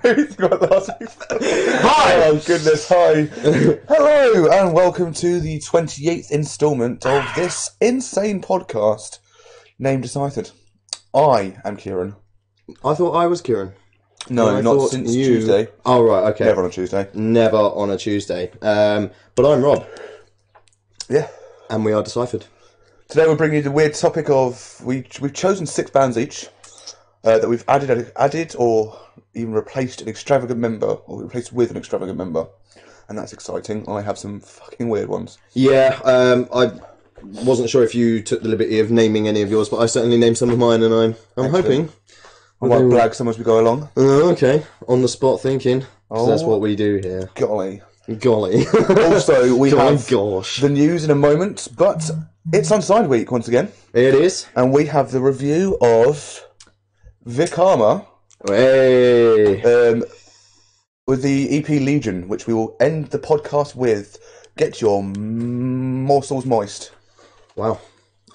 Anything like last week? Hi! Oh, goodness, hi. Hello, and welcome to the 28th instalment of this insane podcast named Deciphered. I am Kieran. I thought I was Kieran. No, not since Tuesday. Oh, right, okay. Never on a Tuesday. Never on a Tuesday. But I'm Rob. Yeah. And we are Deciphered. Today we're bringing you the weird topic of... We've chosen 6 bands each that we've added or even replaced an extravagant member, or replaced with an extravagant member. And that's exciting. I have some fucking weird ones. Yeah, I wasn't sure if you took the liberty of naming any of yours, but I certainly named some of mine, and I'm hoping... I might blag some as we go along. Okay, on the spot thinking. Because that's what we do here. Golly. Golly. Also, we have gosh. the news in a moment, but it's Unsigned week once again. It is. And we have the review of Vic Armour Hey. with the EP Legion, which we will end the podcast with. Get your morsels moist. Wow.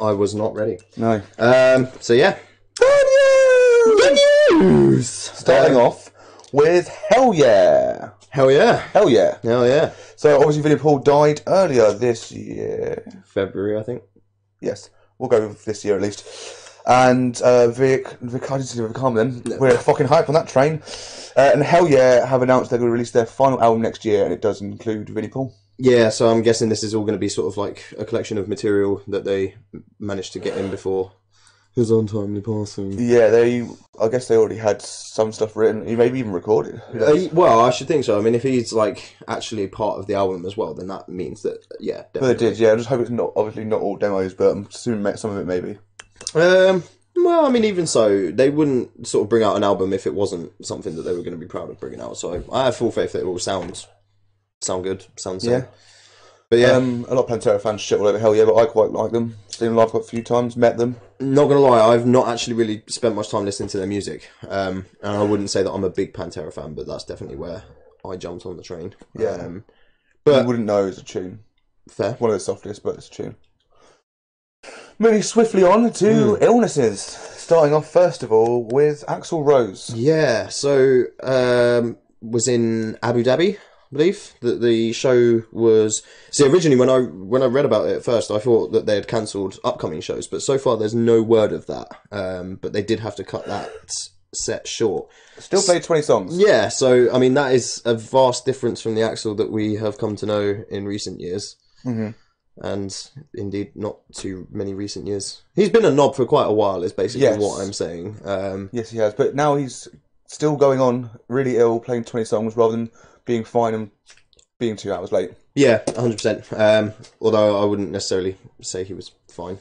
I was not ready. No. So yeah. Good news! Starting off with Hell Yeah. Hell yeah. Hell Yeah. Hell yeah. So obviously Vinnie Paul died earlier this year. February, I think. Yes, we'll go with this year at least. And Vic, I didn't see Vic Armour then. We're fucking hype on that train. And Hell Yeah have announced they're going to release their final album next year, and it does include Vinnie Paul. Yeah, so I'm guessing this is all going to be sort of like a collection of material that they managed to get in before his untimely passing. Yeah, I guess they already had some stuff written. He maybe even recorded. Well, I should think so. I mean, if he's like actually part of the album as well, then that means that, yeah, definitely. But they did, yeah. I just hope it's not, obviously not all demos, but I'm assuming some of it maybe. Well, I mean, even so, they wouldn't sort of bring out an album if it wasn't something that they were going to be proud of bringing out. So I have full faith that it will sound good, sounds yeah. But yeah, a lot of Pantera fans shit all over Hell Yeah, but I quite like them. Seen them live quite a few times, met them. Not gonna lie, I've not actually really spent much time listening to their music, and I wouldn't say that I'm a big Pantera fan, but that's definitely where I jumped on the train. Yeah, but you wouldn't know it's a tune. Fair, one of the softest, but it's a tune. Moving swiftly on to illnesses. Starting off first of all with Axl Rose. Yeah, so was in Abu Dhabi, I believe. The show was... See, originally when I read about it at first, I thought that they had cancelled upcoming shows, but so far there's no word of that. But they did have to cut that set short. Still played 20 songs. Yeah, so, I mean, that is a vast difference from the Axl that we have come to know in recent years. Mm-hmm. And indeed, not too many recent years. He's been a knob for quite a while, is basically what I'm saying. Yes, he has. But now he's still going on, really ill, playing 20 songs rather than being fine and being 2 hours late. Yeah, 100%. Although I wouldn't necessarily say he was fine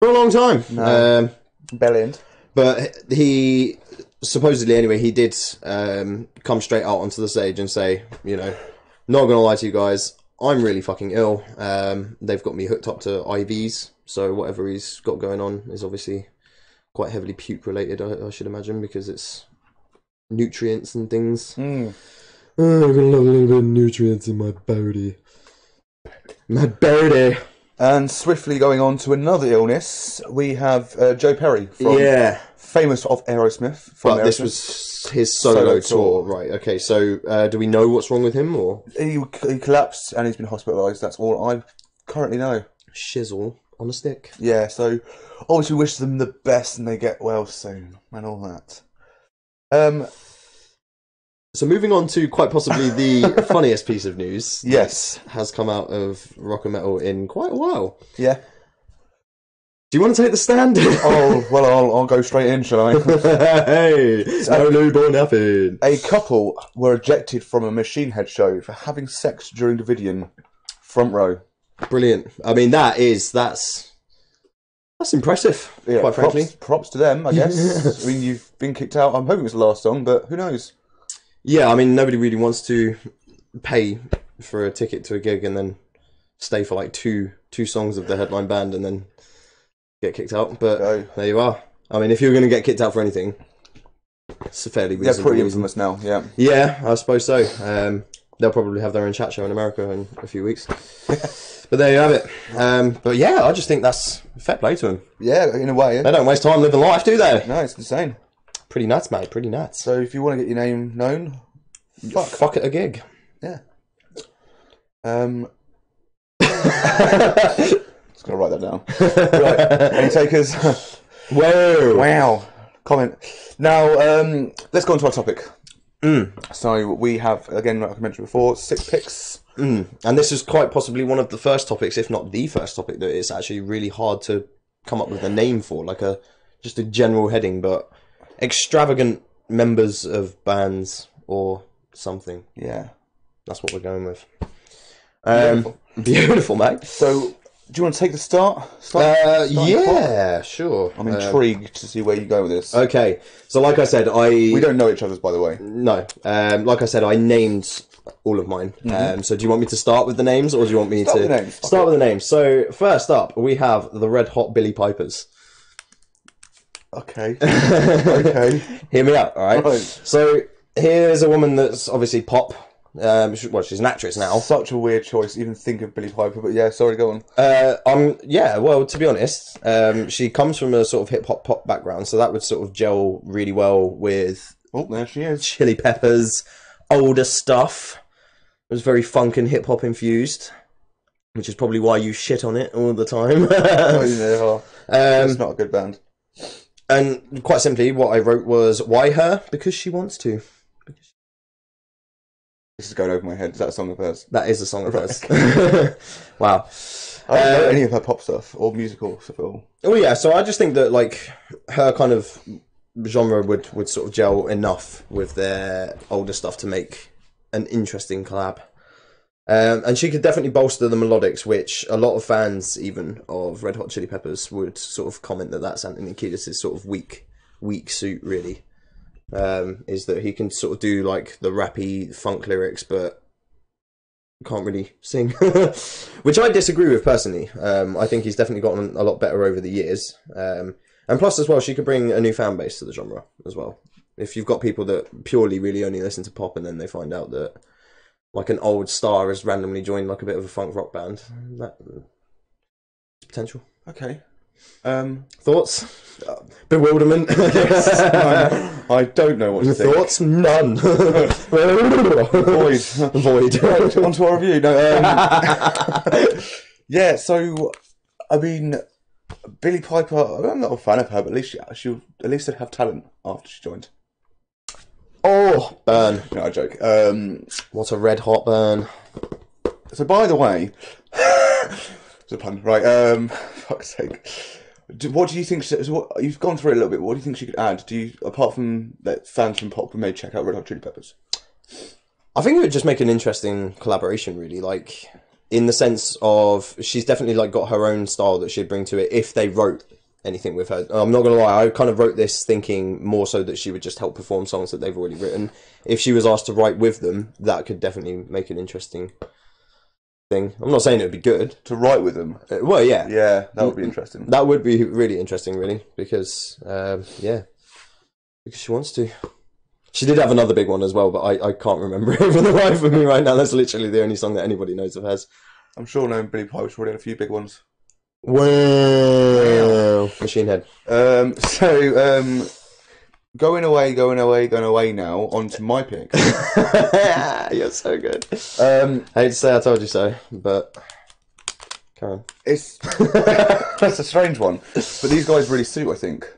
for a long time. No. Bellend. But he, supposedly anyway, he did come straight out onto the stage and say, you know, not going to lie to you guys, I'm really fucking ill. They've got me hooked up to IVs, so whatever he's got going on is obviously quite heavily puke related, I should imagine, because it's nutrients and things. Oh, I'm gonna have a little bit of nutrients in my body. My body. And swiftly going on to another illness, we have Joe Perry from famous of Aerosmith. But this was his solo tour, right? Okay, so do we know what's wrong with him, or he collapsed and he's been hospitalised? That's all I currently know. Shizzle on a stick. Yeah, so obviously wish them the best and they get well soon and all that. So moving on to quite possibly the funniest piece of news. Yes, has come out of rock and metal in quite a while. Yeah. Do you want to take the stand? Oh, well, I'll go straight in, shall I? Hey, no lube or nothing. A couple were ejected from a Machine Head show for having sex during Davidian. Front row. Brilliant. I mean, that's impressive, yeah, quite frankly. Props to them, I guess. I mean, you've been kicked out. I'm hoping it's the last song, but who knows? Yeah, I mean, nobody really wants to pay for a ticket to a gig and then stay for like two songs of the headline band and then get kicked out. But there you are. I mean, if you're going to get kicked out for anything, it's a fairly reasonable They're pretty reason. infamous now, yeah. Yeah, I suppose so. They'll probably have their own chat show in America in a few weeks. But there you have it. But yeah, I just think that's fair play to them. Yeah, in a way. They don't waste time living life, do they? No, it's insane. Pretty nuts, mate. Pretty nuts. So if you want to get your name known, Fuck it, a gig. yeah. Just gonna write that down. Right, any takers? Whoa. Wow. Comment. Now, let's go on to our topic. So we have, again, like I mentioned before, 6 picks. And this is quite possibly one of the first topics, if not the first topic, that it's actually really hard to come up with a name for, like just a general heading, but extravagant members of bands or something. Yeah. That's what we're going with. Beautiful. Beautiful, mate. So, do you want to take the start? Yeah, sure. I'm intrigued to see where you go with this. Okay, so like I said, We don't know each other's, by the way. No. Like I said, I named all of mine. So do you want me to start with the names, or do you want me Start to... with the names. Start with the names. So, first up, we have the Red Hot Billy Pipers. Okay. Okay. Hear me out, alright? Right. So, here's a woman that's obviously pop. She's an actress now. Such a weird choice to even think of Billy Piper, but yeah, sorry, go on. Yeah, well, to be honest, she comes from a sort of hip-hop pop background, so that would sort of gel really well with Oh, there she is. Chili Peppers, older stuff. It was very funk and hip-hop infused, which is probably why you shit on it all the time. Oh, yeah. It's not a good band. And quite simply, what I wrote was, why her? Because she wants to. This is going over my head. Is that a song of hers? That is a song of hers. Wow. I don't know any of her pop stuff or musical stuff at all. Oh yeah, so I just think that like her kind of genre would sort of gel enough with their older stuff to make an interesting collab. And she could definitely bolster the melodics, which a lot of fans even of Red Hot Chili Peppers would sort of comment that that's Anthony Kiedis' sort of weak suit really. Is that he can sort of do like the rappy funk lyrics, but can't really sing, which I disagree with personally. I think he's definitely gotten a lot better over the years, and plus as well, she could bring a new fan base to the genre as well. If you've got people that purely really only listen to pop, and then they find out that like an old star has randomly joined like a bit of a funk rock band, that potential. Okay. Thoughts? Bewilderment. I don't know what to think. Thoughts? None. Void. Void. Right, on to our review. No, yeah, so, I mean, Billy Piper, I'm not a fan of her, but at least she at least have talent after she joined. Oh, burn. No, I joke. What a red hot burn. So, by the way, it's a pun, right? Fuck's sake. What do you think? You've gone through it a little bit. What do you think she could add? Apart from that, fans from pop may check out Red Hot Chili Peppers? I think it would just make an interesting collaboration, really. Like, in the sense of she's definitely like got her own style that she'd bring to it if they wrote anything with her. I'm not gonna lie, I kind of wrote this thinking more so that she would just help perform songs that they've already written. If she was asked to write with them, that could definitely make an interesting thing. I'm not saying it would be good to write with them. Well, yeah, that would be interesting. That would be really interesting, really, because because she wants to. She did have another big one as well, but I can't remember it for the life of me right now. That's literally the only song that anybody knows of hers. I'm sure knowing Billy Piper's already had a few big ones. Wow, Machine Head. Going away now, on to my pick. You're so good. I hate to say I told you so, but come on. It's that's a strange one, but these guys really suit, I think.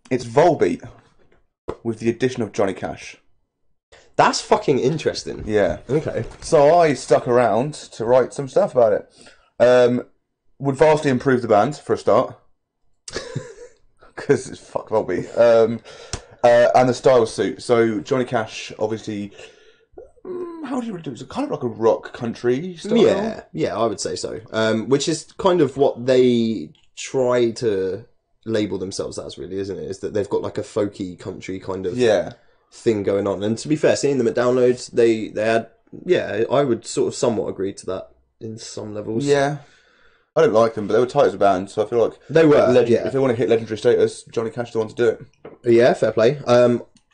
It's Volbeat with the addition of Johnny Cash. That's fucking interesting. Yeah. Okay. So I stuck around to write some stuff about it. Would vastly improve the band, for a start. Because it's fuck Volbeat. And the style suit. So Johnny Cash, obviously, how do you do it? It's kind of like a rock country style. Yeah, I would say so. Which is kind of what they try to label themselves as, really, isn't it? Is that they've got like a folky country kind of thing going on. And to be fair, seeing them at Downloads, they had, I would sort of somewhat agree to that in some levels. Yeah. I don't like them, but they were tight as a band, so I feel like they were. If they want to hit legendary status, Johnny Cash is the one to do it. Yeah, fair play.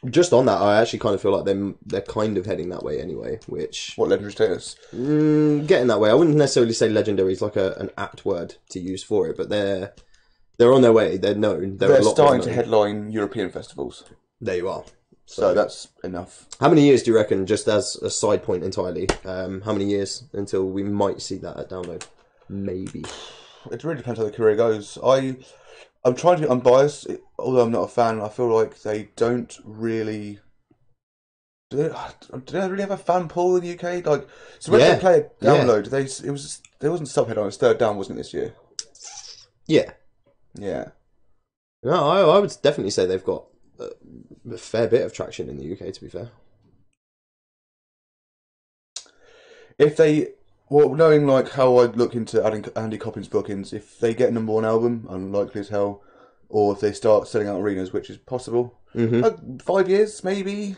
Just on that, I actually kind of feel like they're kind of heading that way anyway. Which what legendary status? Getting that way. I wouldn't necessarily say legendary is like an apt word to use for it, but they're on their way. They're known. They're starting to headline European festivals. There you are. So that's enough. How many years do you reckon, just as a side point entirely, how many years until we might see that at Download? Maybe. It really depends how the career goes. I'm trying to be unbiased, although I'm not a fan. I feel like they don't really. Do they really have a fan pool in the UK? Like, so when they play a Download, there wasn't Subhead on. It's Third Down, wasn't it, this year? Yeah. Yeah. No, I would definitely say they've got a fair bit of traction in the UK, to be fair. If they, well, knowing like how I'd look into adding Andy Coppins bookings, if they get a #1 album, unlikely as hell, or if they start selling out arenas, which is possible, 5 years maybe.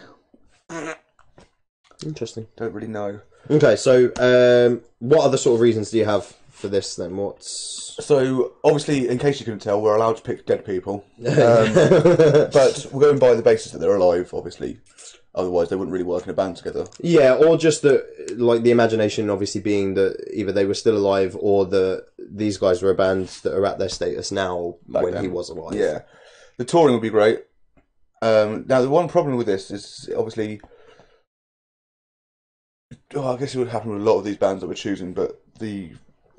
Interesting. Don't really know. Okay, so what other sort of reasons do you have for this then? So, obviously, in case you couldn't tell, we're allowed to pick dead people. But we're going by the basis that they're alive, obviously. Otherwise, they wouldn't really work in a band together. Yeah, or just that, like, the imagination obviously being that either they were still alive or that these guys were a band that are at their status now when he was alive. Yeah. The touring would be great. Now, the one problem with this is, obviously... I guess it would happen with a lot of these bands that we're choosing, but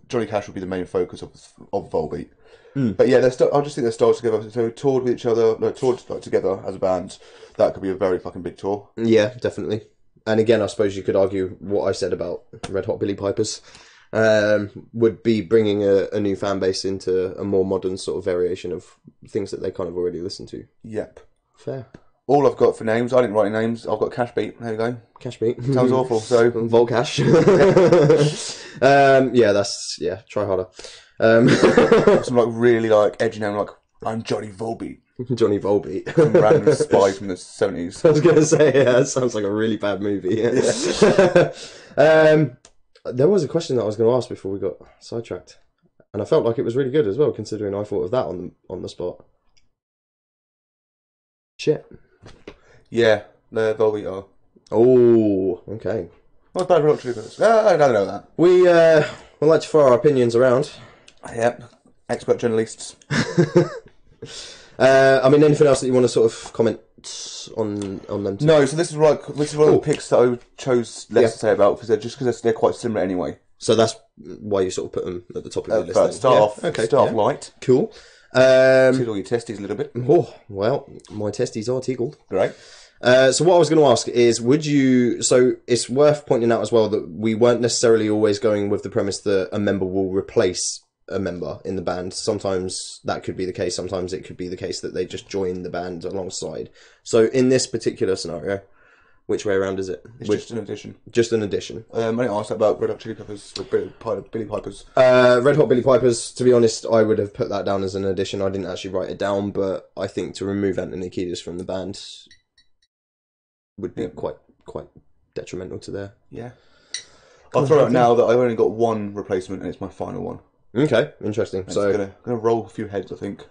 Johnny Cash would be the main focus of Volbeat. But yeah, I just think they're stars together. So toured with each other, toured like, together as a band. That could be a very fucking big tour. Yeah, definitely. And again, I suppose you could argue what I said about Red Hot Billy Pipers would be bringing a new fan base into a more modern sort of variation of things that they kind of already listen to. Yep. Fair. All I've got for names, I didn't write any names. I've got Cash Beat. There you go. Cash Beat. Sounds awful. So Volcash. Try harder. Some like really like edgy name, like I'm Johnny Volbeat. Johnny Volbeat. Some random spy from the 70s. I was going to say, yeah, that sounds like a really bad movie. Yeah. There was a question that I was going to ask before we got sidetracked, and I felt like it was really good as well, considering I thought of that on the spot. Shit. Yeah, the Volbeat are. Oh, okay. Not bad for Chili I don't know that. We like to throw our opinions around. Yep. Expert journalists. I mean, anything else that you want to sort of comment on them? No, so this is one of the picks that I chose less to say about because they're quite similar anyway. So that's why you sort of put them at the top of your list. Start off light. Cool. Tickle your testes a little bit. Oh, well, my testes are tickled. Great. So what I was going to ask is, so it's worth pointing out as well that we weren't necessarily always going with the premise that a member will replace a member in the band. Sometimes that could be the case. Sometimes it could be the case that they just join the band alongside. So in this particular scenario, which way around is it? It's just an addition. Just an addition. I didn't ask that about Red Hot Chili Peppers or Billy Pipers. Red Hot Billy Pipers, to be honest, I would have put that down as an addition. I didn't actually write it down, but I think to remove Anthony Kiedis from the band would be quite detrimental to their... Yeah. I'll throw out now that I've only got one replacement and it's my final one. Okay, interesting. It's so gonna roll a few heads, I think.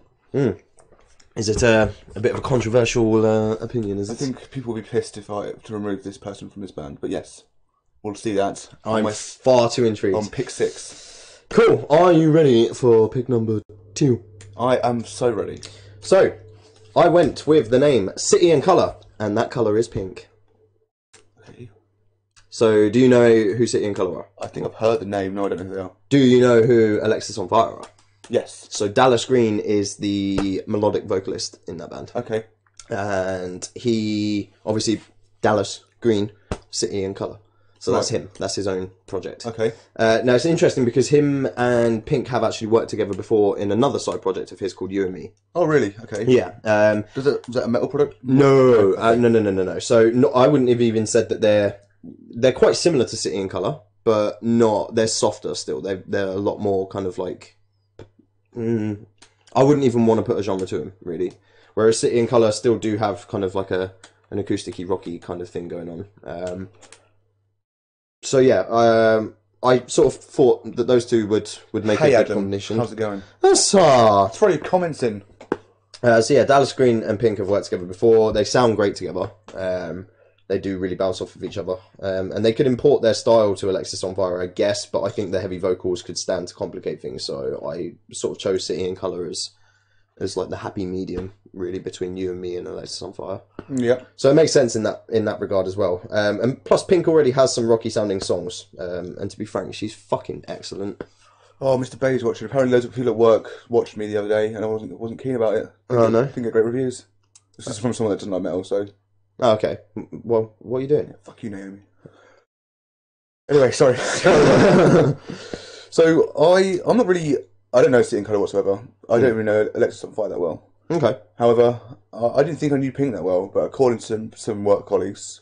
Is it a bit of a controversial opinion? I think people will be pissed if I to remove this person from this band, but yes, we'll see that. I'm far too intrigued. On pick 6. Cool. Are you ready for pick number 2? I am so ready. So, I went with the name City and Colour, and that colour is pink. Okay. So, do you know who City and Colour are? I think I've heard the name. No, I don't know who they are. Do you know who Alexis on Fire are? Yes. So Dallas Green is the melodic vocalist in that band. Okay. And he, obviously, Dallas Green, City and Colour. So that's him. That's his own project. Okay. Now, it's interesting because him and Pink have actually worked together before in another side project of his called You and Me. Oh, really? Okay. Yeah. Is that a metal product? No. No. So I wouldn't have even said that they're quite similar to City and Colour, but they're softer still. They're a lot more kind of like... I wouldn't even want to put a genre to them, really. Whereas City and Colour still do have kind of like an acousticy, rocky kind of thing going on. So yeah, I sort of thought that those two would make a good combination. How's it going? Let's throw your comments in. So yeah, Dallas Green and Pink have worked together before. They sound great together. They do really bounce off of each other. And they could import their style to Alexis on Fire, I guess, but I think the heavy vocals could stand to complicate things, so I sort of chose City and Colour as as like the happy medium, really, between you and me and Alexisonfire. Yeah. So it makes sense in that regard as well. And plus, Pink already has some rocky sounding songs. And to be frank, she's fucking excellent. Oh, Mr. Bay's watching. Apparently, loads of people at work watched me the other day, and I wasn't keen about it. Oh no, Didn't get great reviews. This is from someone that doesn't like metal, so oh, okay. Well, what are you doing? fuck you, Naomi. Anyway, sorry. So I'm not really. I don't know Sitting Colour whatsoever. I don't really know Alexisonfire that well. Okay. However, I didn't think I knew Pink that well, but according to some work colleagues,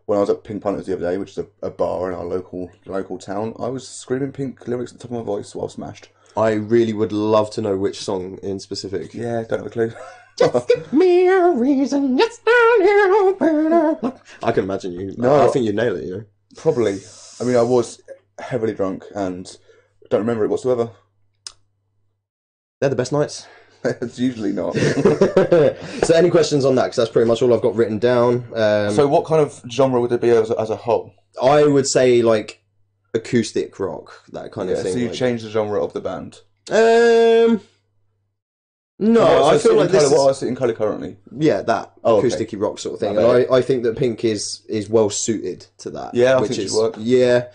when I was at Pink Punters the other day, which is a bar in our local town, I was screaming Pink lyrics at the top of my voice while smashed. I really would love to know which song in specific. Yeah, don't have a clue. Just give me a reason, just a little better. I can imagine you. No. I think you'd nail it, you know. Probably. I mean, I was heavily drunk and don't remember it whatsoever. They're the best nights. It's usually not. So any questions on that? Because that's pretty much all I've got written down. So what kind of genre would it be as a whole? I would say like acoustic rock, that kind of Yeah, thing. so you like... changed the genre of the band. No, I feel like this. What I Sitting Colour currently. Yeah, that Oh, okay. acousticy rock sort of thing, Okay. and I think that Pink is well suited to that. Yeah, I which think is she'd work. yeah.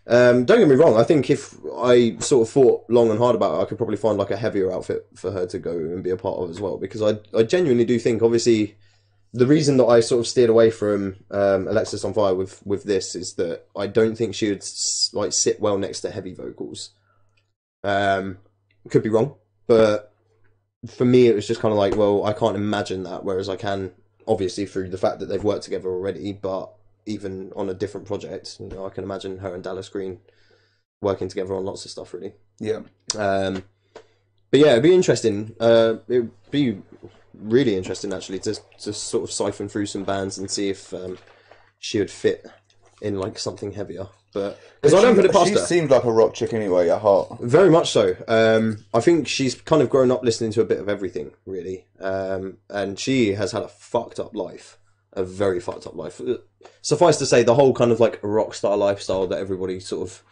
Don't get me wrong. I think if I sort of thought long and hard about it, I could probably find like a heavier outfit for her to go and be a part of as well. Because I genuinely do think, obviously, the reason that I sort of steered away from Alexisonfire with this is that I don't think she would like sit well next to heavy vocals. Could be wrong, but for me, it was just kind of like, well, I can't imagine that. Whereas I can, obviously, through the fact that they've worked together already, but even on a different project, you know, I can imagine her and Dallas Green working together on lots of stuff, really. Yeah. But yeah, it'd be interesting. It'd be really interesting, actually, to sort of siphon through some bands and see if she would fit in like something heavier. But because I don't put it past she her. seems like a rock chick anyway at heart. Very much so. I think she's kind of grown up listening to a bit of everything, really. And she has had a fucked up life. A very fucked up life. Suffice to say, the whole kind of like rock star lifestyle that everybody sort of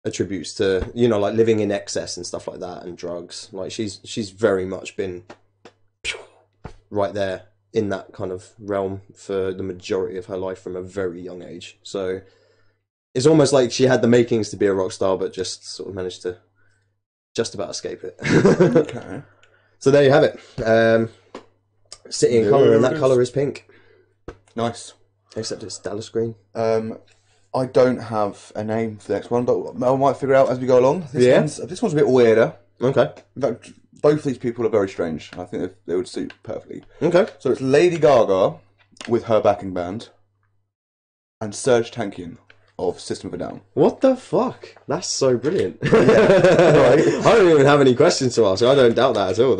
attributes to, you know, like living in excess and stuff like that and drugs. Like she's very much been right there in that kind of realm for the majority of her life from a very young age. So it's almost like she had the makings to be a rock star, but just sort of managed to just about escape it. Okay. So there you have it. Sitting in colour, and that colour is pink. Nice. Except it's Dallas Green. I don't have a name for the next one, but I might figure it out as we go along. Yeah. This one's a bit weirder. Okay. In fact, both these people are very strange. I think they would suit perfectly. Okay. So it's Lady Gaga with her backing band and Serge Tankian of System of a Down. What the fuck? That's so brilliant. Right. I don't even have any questions to ask. I don't doubt that at all.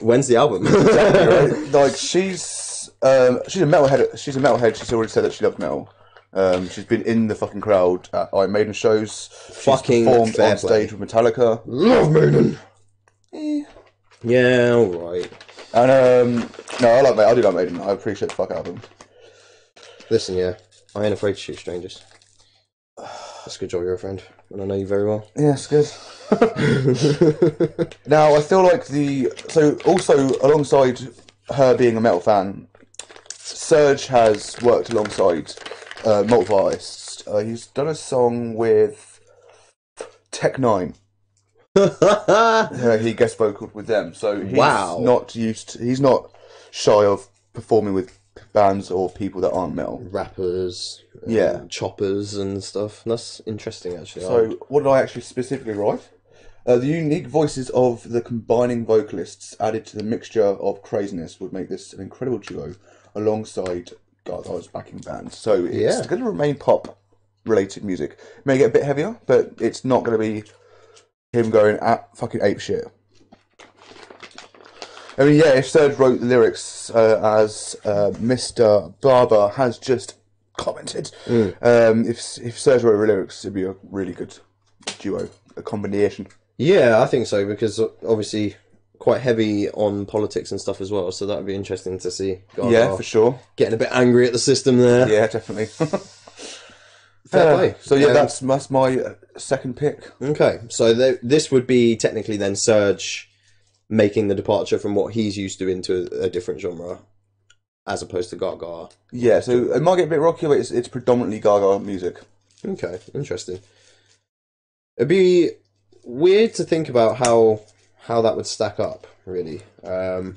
When's the album? Right? Like she's a metalhead. She's a metalhead. She's already said that she loves metal. She's been in the fucking crowd at Iron Maiden shows. She's Fucking performed fair on stage with Metallica. Love Maiden. Yeah, alright. And no, I like Maiden. I do like Maiden. I appreciate the fuck out of them. Listen, yeah, I ain't afraid to shoot strangers. That's a good job you're a friend, and I know you very well. Yeah, it's good. Now, I feel like also alongside her being a metal fan, Serge has worked alongside multiple artists. He's done a song with Tech Nine. He guest vocaled with them, so he's he's not shy of performing with bands or people that aren't metal. Rappers, Yeah. choppers and stuff. That's interesting, actually. So, what did I actually specifically write? The unique voices of the combining vocalists added to the mixture of craziness would make this an incredible duo alongside Gaga's backing band. So it's going to remain pop-related music. It may get a bit heavier, but it's not going to be him going at fucking ape shit. I mean, yeah, if Serge wrote the lyrics as Mr. Barber has just commented, if Serge wrote the lyrics, it'd be a really good duo, a combination. Yeah, I think so, because obviously quite heavy on politics and stuff as well, so that would be interesting to see. Gaga Yeah, for sure. getting a bit angry at the system there. Yeah, definitely. Fair play. So yeah, that's my second pick. Okay, so this would be technically then Serge making the departure from what he's used to into a different genre, as opposed to Gaga. Yeah, so it might get a bit rocky, but it's predominantly Gaga music. Okay, interesting. It'd be weird to think about how that would stack up, really. I'm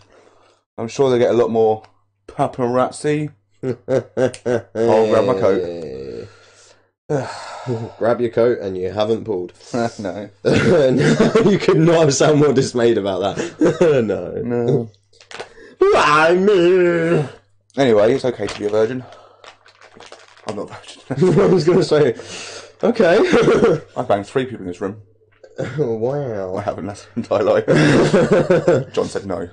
sure they get a lot more paparazzi. I'll grab my coat. Grab your coat and you haven't pulled. No. No, you could not have sounded more dismayed about that. No. Anyway, it's okay to be a virgin. I'm not a virgin. I was going to say, okay. I've banged 3 people in this room. Wow. I haven't, that's my entire life. John said no.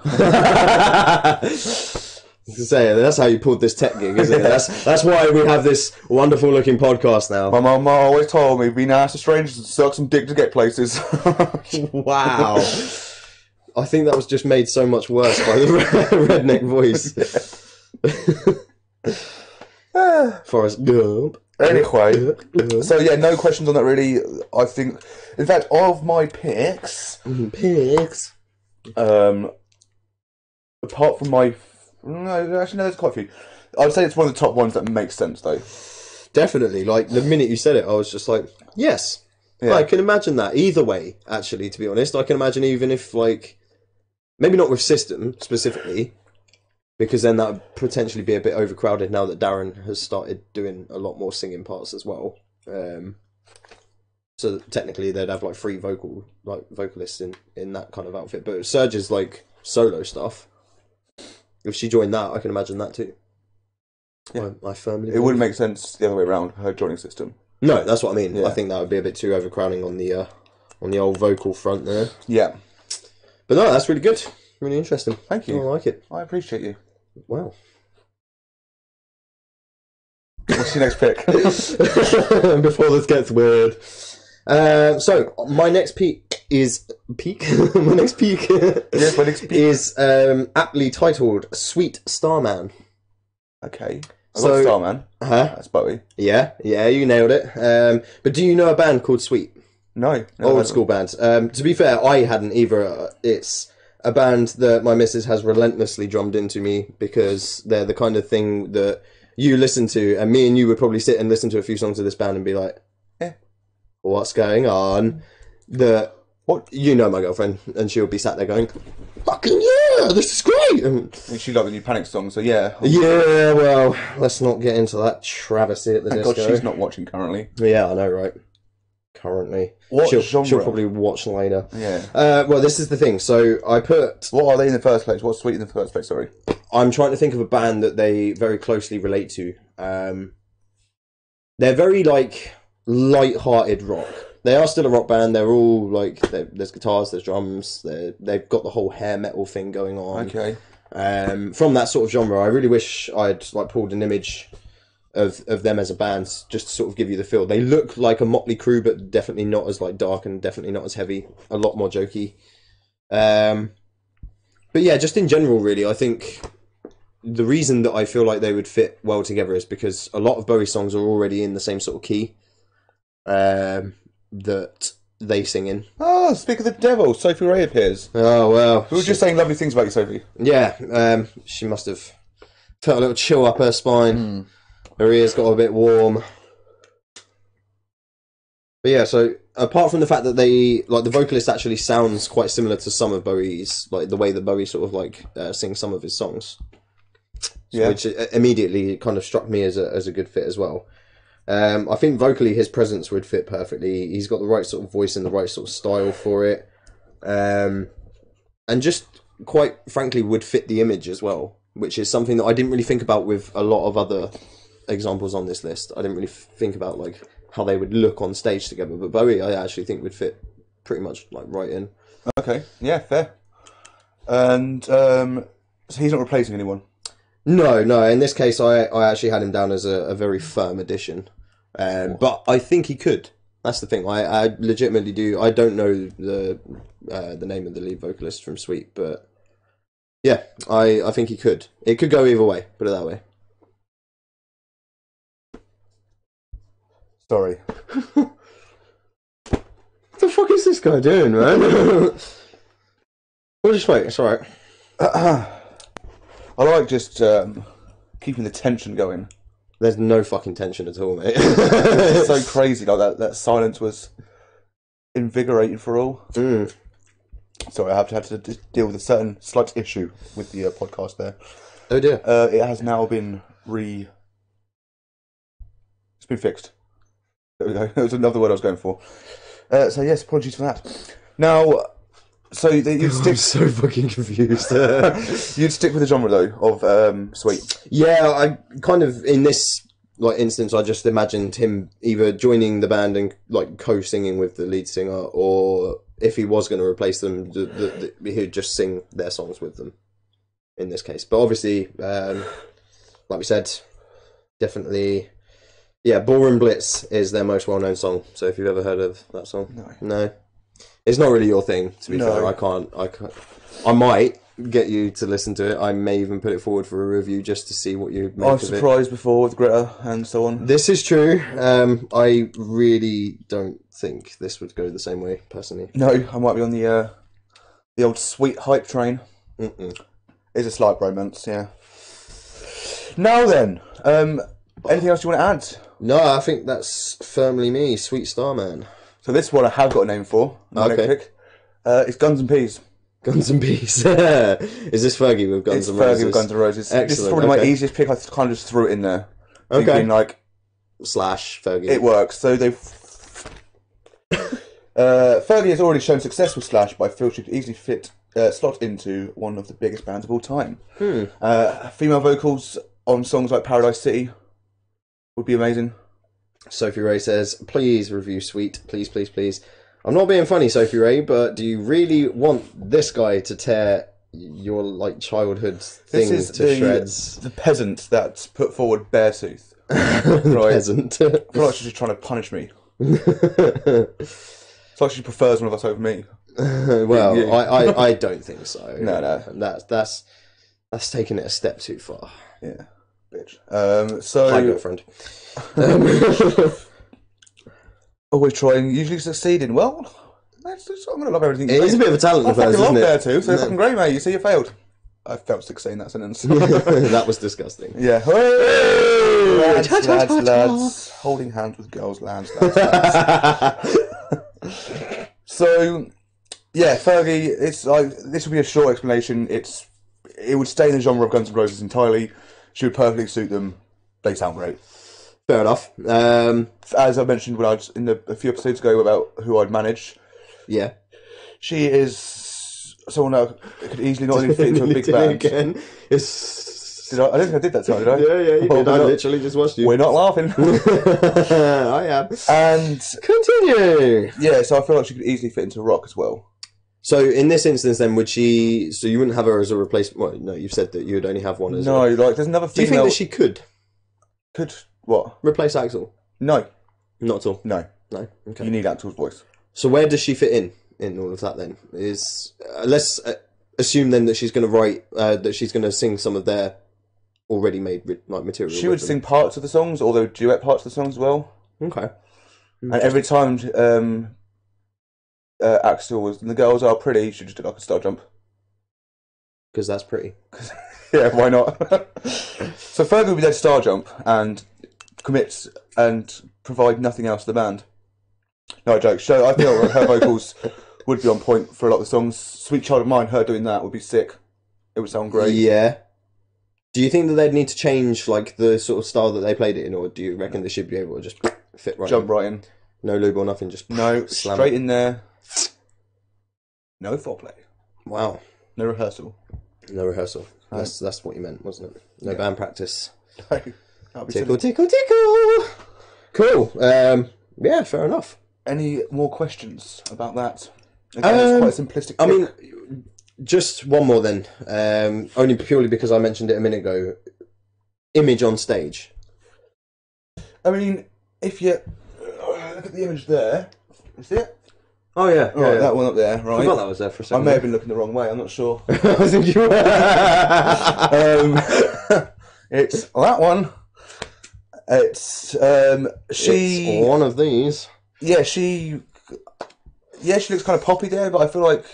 To say, that's how you pulled this tech gig, isn't it? That's why we have this wonderful looking podcast now. My mum always told me, be nice to strangers and suck some dick to get places. Wow. I think that was just made so much worse by the redneck voice. Forrest Gump. Anyway, so yeah, no questions on that really. I think, in fact, of my picks, apart from my, no, actually no, there's quite a few. I'd say it's one of the top ones that makes sense though. Definitely, like the minute you said it, I was just like, yes, Yeah. I can imagine that. Either way, actually, to be honest, I can imagine even if like, maybe not with System specifically, because then that would potentially be a bit overcrowded now that Darren has started doing a lot more singing parts as well. So that technically they'd have like 3 vocalists in that kind of outfit. But Serge's like solo stuff. If she joined that, I can imagine that too. Yeah. I firmly It believe. wouldn't make sense the other way around, her joining System. No, that's what I mean. Yeah. I think that would be a bit too overcrowding on the old vocal front there. Yeah. But no, that's really good. Really interesting. Thank you. I like it. I appreciate you. Wow. What's your next pick? Before this gets weird. So my next peak is my next peak Yes, my next pick. is aptly titled "Sweet Starman." Okay. I So- got Starman. Huh? That's Bowie. Yeah, you nailed it. But do you know a band called Sweet? No. never heard Old of school band. To be fair, I hadn't either. It's a band that my missus has relentlessly drummed into me because they're the kind of thing that you listen to, and me and you would probably sit and listen to a few songs of this band and be like, Yeah. what's going on? What? You know my girlfriend, and she'll be sat there going, fucking yeah, this is great! And, them. She liked the new Panic song, so yeah. yeah, well, let's not get into that travesty at the Thank disco. God she's not watching currently. Yeah, I know, right? Currently. What she'll genre? probably watch later. Yeah. Well, this is the thing. So I put... What are they in the first place? What's Sweet in the first place, sorry? I'm trying to think of a band that they very closely relate to. They're very, like, light-hearted rock. They are still a rock band. They're all, like... There's guitars, there's drums. They've got the whole hair metal thing going on. Okay. From that sort of genre, I really wish I'd, like, pulled an image of them as a band, just to sort of give you the feel. They look like a Motley Crue, but definitely not as like dark and definitely not as heavy. A lot more jokey. But yeah, just in general, really, I think the reason that I feel like they would fit well together is because a lot of Bowie songs are already in the same sort of key that they sing in. Oh, speak of the devil, Sophie Ray appears. Oh well, We were just saying lovely things about you, Sophie. yeah. She must have felt a little chill up her spine. Her ears got a bit warm. But yeah, so apart from the fact that they, like, the vocalist actually sounds quite similar to some of Bowie's, like, the way that Bowie sort of, like, sings some of his songs. Yeah. Which immediately kind of struck me as a good fit as well. I think vocally his presence would fit perfectly. He's got the right sort of voice and the right sort of style for it. And just, quite frankly, would fit the image as well, which is something that I didn't really think about with a lot of other examples on this list. I didn't really think about like how they would look on stage together, but Bowie I actually think would fit pretty much like right in. Okay, yeah, fair. And so he's not replacing anyone. No, in this case I actually had him down as a very firm addition, but I think he could. That's the thing. I legitimately do. I don't know the name of the lead vocalist from Sweet, but yeah, I think he could. It could go either way, put it that way. Sorry. What the fuck is this guy doing, man? We'll just wait. It's all right. I like just keeping the tension going. There's no fucking tension at all, mate. It's so crazy. Like that silence was invigorating for all. Sorry, I have had to deal with a certain slight issue with the podcast there. Oh dear. It has now been It's been fixed. There we go. That was another word I was going for. So yes, apologies for that. Now, so you'd stick. I'm so fucking confused. You'd stick with the genre though of Sweet. Yeah, I kind of in this instance, I just imagined him either joining the band and co-singing with the lead singer, or if he was going to replace them, he'd just sing their songs with them. In this case, but obviously, like we said, definitely, yeah. Ballroom Blitz is their most well-known song. So if you've ever heard of that song, no, it's not really your thing. To be fair, I can't. I might get you to listen to it. I may even put it forward for a review just to see what you make I've of it. surprised before with Greta and so on. This is true. I really don't think this would go the same way, personally. No, I might be on the old Sweet hype train. It's a slight romance, yeah. Now then, anything else you want to add? No, I think that's firmly me, Sweet Starman. So this one I have got a name for. Okay. It's Guns and Peas. Guns and Peas. Is this Fergie with Guns It's and Roses? Fergie with Guns and Roses. Excellent. This is probably my easiest pick. I kind of just threw it in there. Thinking, Slash Fergie. It works. So they've... Fergie has already shown success with Slash, but I feel she could easily slot into one of the biggest bands of all time. Female vocals on songs like Paradise City would be amazing. Sophie Ray says, please review Sweet. Please, please, please. I'm not being funny, Sophie Ray, but do you really want this guy to tear your childhood thing to shreds? The peasant that's put forward Beartooth. Right? Peasant. I feel like she's just trying to punish me. It's like she prefers one of us over me. Well, I don't think so. No. That's taking it a step too far. Yeah, bitch. So Hi, girlfriend. Always trying, usually succeeding. Well, I'm gonna love everything. It is a bit of a talent I of hers, fucking love isn't it? Beartooth. So fucking great, mate. You see, you failed. I felt sick saying that sentence. That was disgusting. Yeah. Hey! Lads. Holding hands with girls, lads. So, yeah, Fergie, it's like, this would be a short explanation. It would stay in the genre of Guns N' Roses entirely. She would perfectly suit them. They sound great. Fair enough. As I mentioned when I was a few episodes ago about who I'd manage, Yeah. she is someone that could easily not only fit into a big band. Again. I don't think I did that time, did I? Yeah, you did. I literally just watched you. We're not laughing. I am. And continue. Yeah, so I feel like she could easily fit into rock as well. So in this instance, then, would she? So you wouldn't have her as a replacement? Well, no, you've said that you would only have one as. No, there's another female. Do you think that she could what? replace Axel? No, not at all. No. Okay. You need Axel's voice. So where does she fit in all of that? Then let's assume then that she's going to write that she's going to sing some of their already made material. She would sing parts of the songs, or they would duet parts of the songs as well. Okay. And every time Axel was, and the girls are pretty, she just did like a star jump. Because that's pretty. Yeah, why not? So Fergie would be there to star jump and commit and provide nothing else to the band. No joke. So I feel her vocals would be on point for a lot of the songs. Sweet Child of Mine, her doing that would be sick. It would sound great. Yeah. Do you think that they'd need to change the sort of style that they played it in, or do you reckon they should be able to just fit right? Jump right in. No lube or nothing, just no slam straight it. in there. No foreplay. Wow. No rehearsal. No rehearsal. That's what you meant, wasn't it? No band practice. Tickle, tickle. Cool. Yeah, fair enough. Any more questions about that? Again, it's quite a simplistic. I mean, just one more then. Only purely because I mentioned it a minute ago. Image on stage. I mean, if you look at the image there, you see it? Oh yeah, Right, that one up there, right? I thought that was there for a second. I may have been looking the wrong way. I'm not sure. I think you were. It's that one. It's she. It's one of these. Yeah, she looks kind of poppy there, but I feel like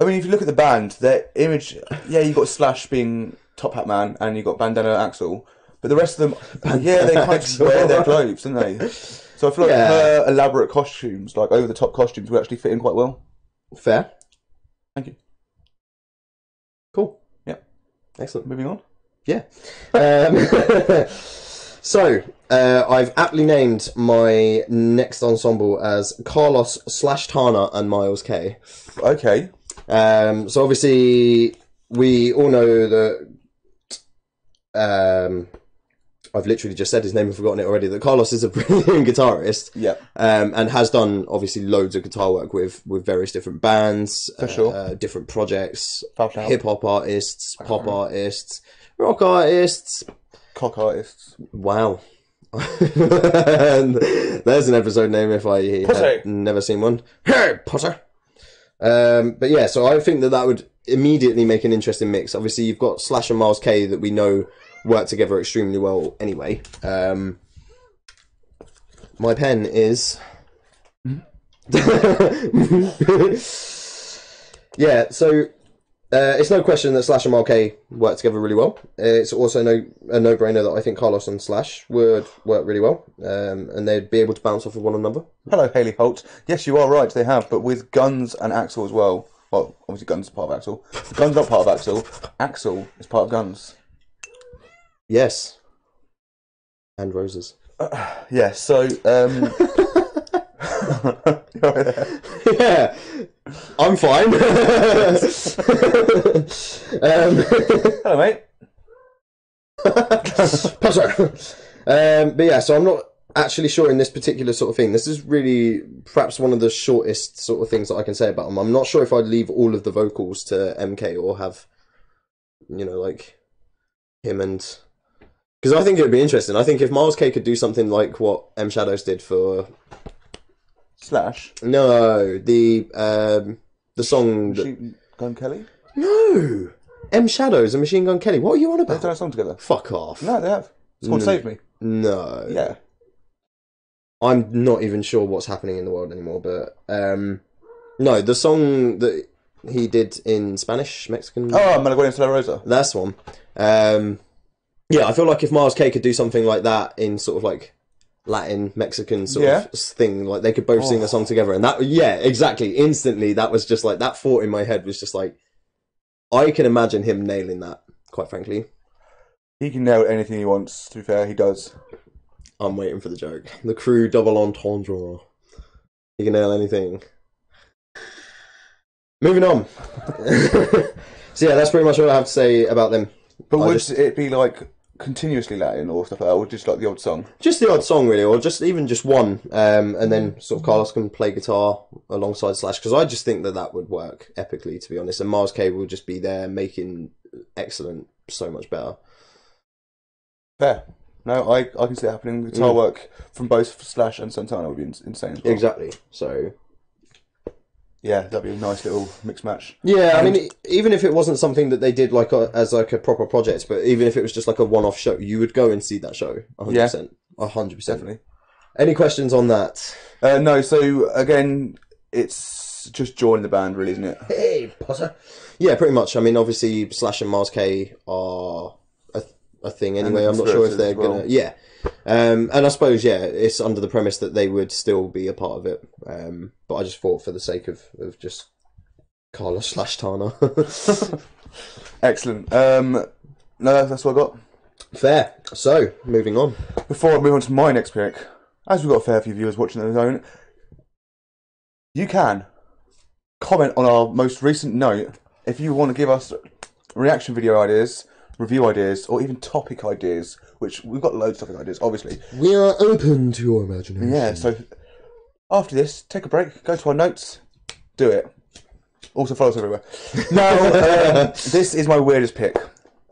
I mean, if you look at the band, their image, yeah, you got Slash being Top Hat Man, and you got Bandana Axel, but the rest of them, yeah, they kind of wear their clothes, don't they? So I feel like her elaborate costumes, like over the top costumes, would actually fit in quite well. Fair. Thank you. Cool. Yeah. Excellent. Moving on. Yeah. So, I've aptly named my next ensemble as Carlos / Tana and Miles K. Okay. So obviously, we all know that, I've literally just said his name and forgotten it already, that Carlos is a brilliant guitarist. Yeah. And has done, obviously, loads of guitar work with various different bands. For sure. Different projects. Foul Shout. Hip-hop artists, pop artists, rock artists. Cock artists. Wow. There's an episode name if I had never seen one. Hey, Potter! But yeah, so I think that would immediately make an interesting mix. Obviously, you've got Slash and Miles K that we know work together extremely well anyway. My pen is... Yeah, so it's no question that Slash and Miles K work together really well. It's also a no-brainer that I think Carlos and Slash would work really well, and they'd be able to bounce off of one another. Hello, Haley Holt. Yes, you are right, they have, but with Guns and Axel as well. Well, obviously Guns is part of Axel. Guns not part of Axel. Axel is part of Guns. Yes. And roses. Yeah, so... Yeah, I'm fine. Hello, mate. Passer. But yeah, so I'm not actually sure in this particular sort of thing. This is really perhaps one of the shortest sort of things that I can say about them. I'm not sure if I'd leave all of the vocals to MK or have, like him and... Because I think it would be interesting. I think if Miles K could do something like what M Shadows did for... Slash? No, the song... Machine Gun Kelly? No! M Shadows and Machine Gun Kelly. What are you on about? They've done a song together. Fuck off. No, they have. It's called Save Me. No. Yeah. I'm not even sure what's happening in the world anymore, but... no, the song that he did in Spanish, Mexican... Oh, Malagueña La Rosa. That's one. Yeah, I feel like if Miles K could do something like that in sort of like Latin, Mexican sort of thing, like they could both sing a song together. And that, yeah, exactly. Instantly, that was just like, that thought in my head was just like, I can imagine him nailing that, quite frankly. He can nail anything he wants, to be fair, he does. I'm waiting for the joke. The crew double entendre. He can nail anything. Moving on. So yeah, that's pretty much all I have to say about them. But would it be like continuously Latin or stuff like that, or just like the odd song? Just the odd song, really, or just even just one, and then sort of Carlos can play guitar alongside Slash, because I just think that would work epically, to be honest. And Miles K will just be there making excellent so much better. Fair. No, I can see it happening. Guitar work from both Slash and Santana would be insane as well. Exactly. So... yeah, that'd be a nice little mixed match. Yeah, I mean, even if it wasn't something that they did like as like a proper project, but even if it was just like a one-off show, you would go and see that show. 100%. 100%. Definitely. Any questions on that? No, so again, it's just join the band, really, isn't it? Hey, Potter. Yeah, pretty much. I mean, obviously, Slash and Miles K are a thing anyway. I'm not sure if they're going to... Yeah. And I suppose, yeah, it's under the premise that they would still be a part of it. But I just thought for the sake of just Carlos / Tana. Excellent. No, that's what I got. Fair. So, moving on. Before I move on to my next pick, as we've got a fair few viewers watching at the moment, you can comment on our most recent note if you want to give us reaction video ideas, review ideas, or even topic ideas, which we've got loads of topic ideas, obviously. We are open to your imagination. Yeah, so after this, take a break, go to our notes, do it. Also follow us everywhere. Now, this is my weirdest pick.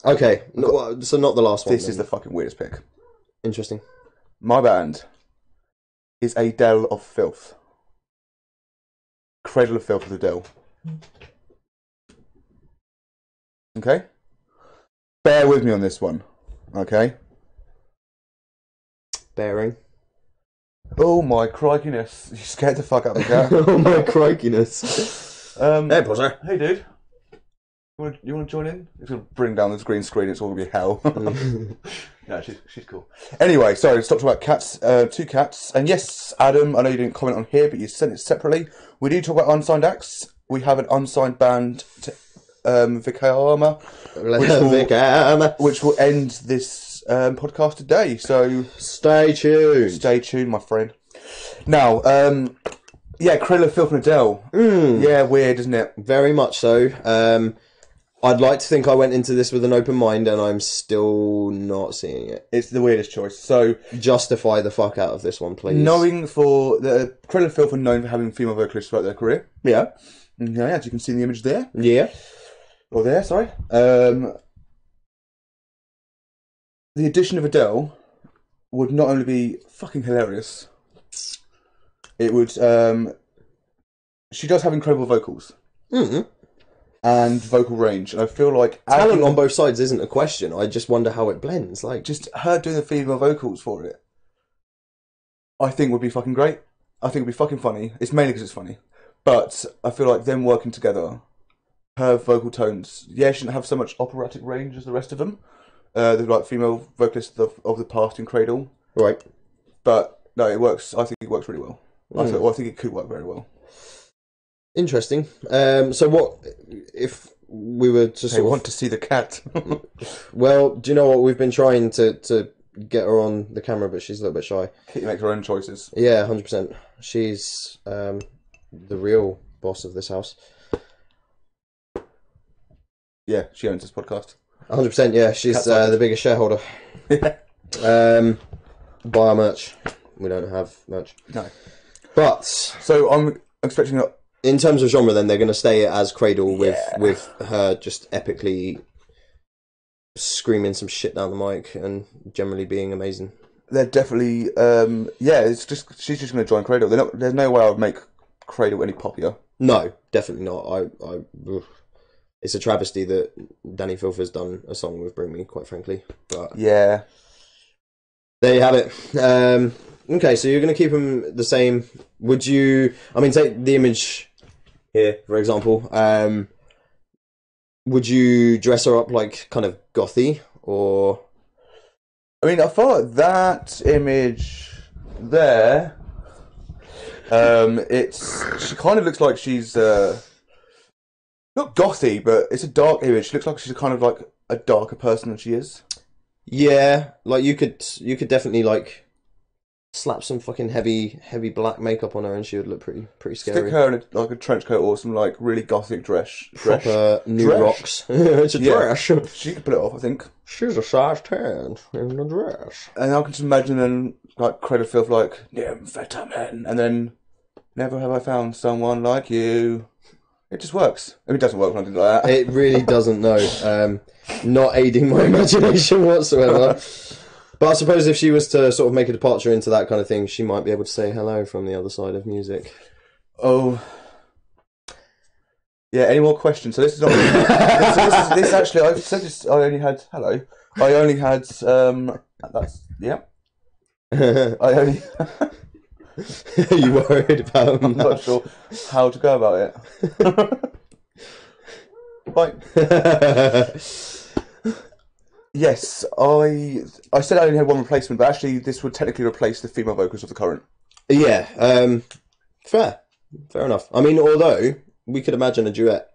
Okay, so not the last one. This is the fucking weirdest pick. Interesting. My band is a Dell of Filth. Cradle of Filth of the Dell. Okay? Bear with me on this one. Okay? Bearing. Oh my crikiness. You scared the fuck out of me, cat. Oh my crikiness. Hey, Potter. Hey, dude. You want to join in? It's going to bring down this green screen. It's all going to be hell. No, she's cool. Anyway, sorry, stop talking about cats. 2 cats. And yes, Adam, I know you didn't comment on here, but you sent it separately. We do talk about unsigned acts. We have an unsigned band, Vikayama, which will end this podcast today. So stay tuned. Stay tuned, my friend. Now, Cradle of Filth and Adele. Yeah, weird, isn't it? Very much so. I'd like to think I went into this with an open mind, and I'm still not seeing it. It's the weirdest choice. So justify the fuck out of this one, please. Knowing for the Cradle of Filth are known for having female vocalists throughout their career. Yeah. Okay, as you can see in the image there. Yeah. Or there, sorry. The addition of Adele would not only be fucking hilarious, it would. She does have incredible vocals. And vocal range, and I feel like talent on both sides isn't a question. I just wonder how it blends. Like just her doing the female vocals for it, I think would be fucking great. I think it'd be fucking funny. It's mainly because it's funny, but I feel like them working together, her vocal tones. Yeah, she didn't have so much operatic range as the rest of them. The like female vocalists of the past in Cradle, right? But no, it works. I think it works really well. I think it could work very well. Interesting. So what if we were to sort want to see the cat? Well, do you know what? We've been trying to get her on the camera, but she's a little bit shy. Kitty makes her own choices. Yeah, 100%. She's the real boss of this house. Yeah, she owns this podcast. 100%, yeah. She's the biggest shareholder. Buy our merch. We don't have merch. No. But so I'm expecting that. In terms of genre, then they're going to stay as Cradle with her just epically screaming some shit down the mic and generally being amazing. They're definitely, it's just she's just going to join Cradle. There's no way I would make Cradle any poppier. No, definitely not. It's a travesty that Danny Filth has done a song with Bring Me, quite frankly. But yeah, there you have it. Okay, so you're going to keep them the same. Would you? I mean, take the image here, for example. Would you dress her up like kind of gothy, or? I mean, I feel like that image there. She kind of looks like she's not gothy, but it's a dark image. She looks like she's kind of like a darker person than she is. Yeah, like you could definitely like slap some fucking heavy black makeup on her and she would look pretty scary. Stick her in a trench coat or some like really gothic dress. Proper New Rocks. It's a dress. She could pull it off, I think. She's a size 10 in a dress. And I can just imagine them like Cradle of Filth like amphetamine, and then never have I found someone like you. It just works. I mean, it doesn't work when I do like that. It really doesn't, no. Not aiding my imagination whatsoever. But I suppose if she was to sort of make a departure into that kind of thing, she might be able to say hello from the other side of music. Oh. Yeah, any more questions? So this is not... this actually, I've said this, I only had... Hello. I only had... That's... Yeah. I only... Are you worried about I'm not sure how to go about it. Bye. Yes, I said I only had one replacement, but actually this would technically replace the female vocals of the current. Yeah, fair enough. I mean, although we could imagine a duet,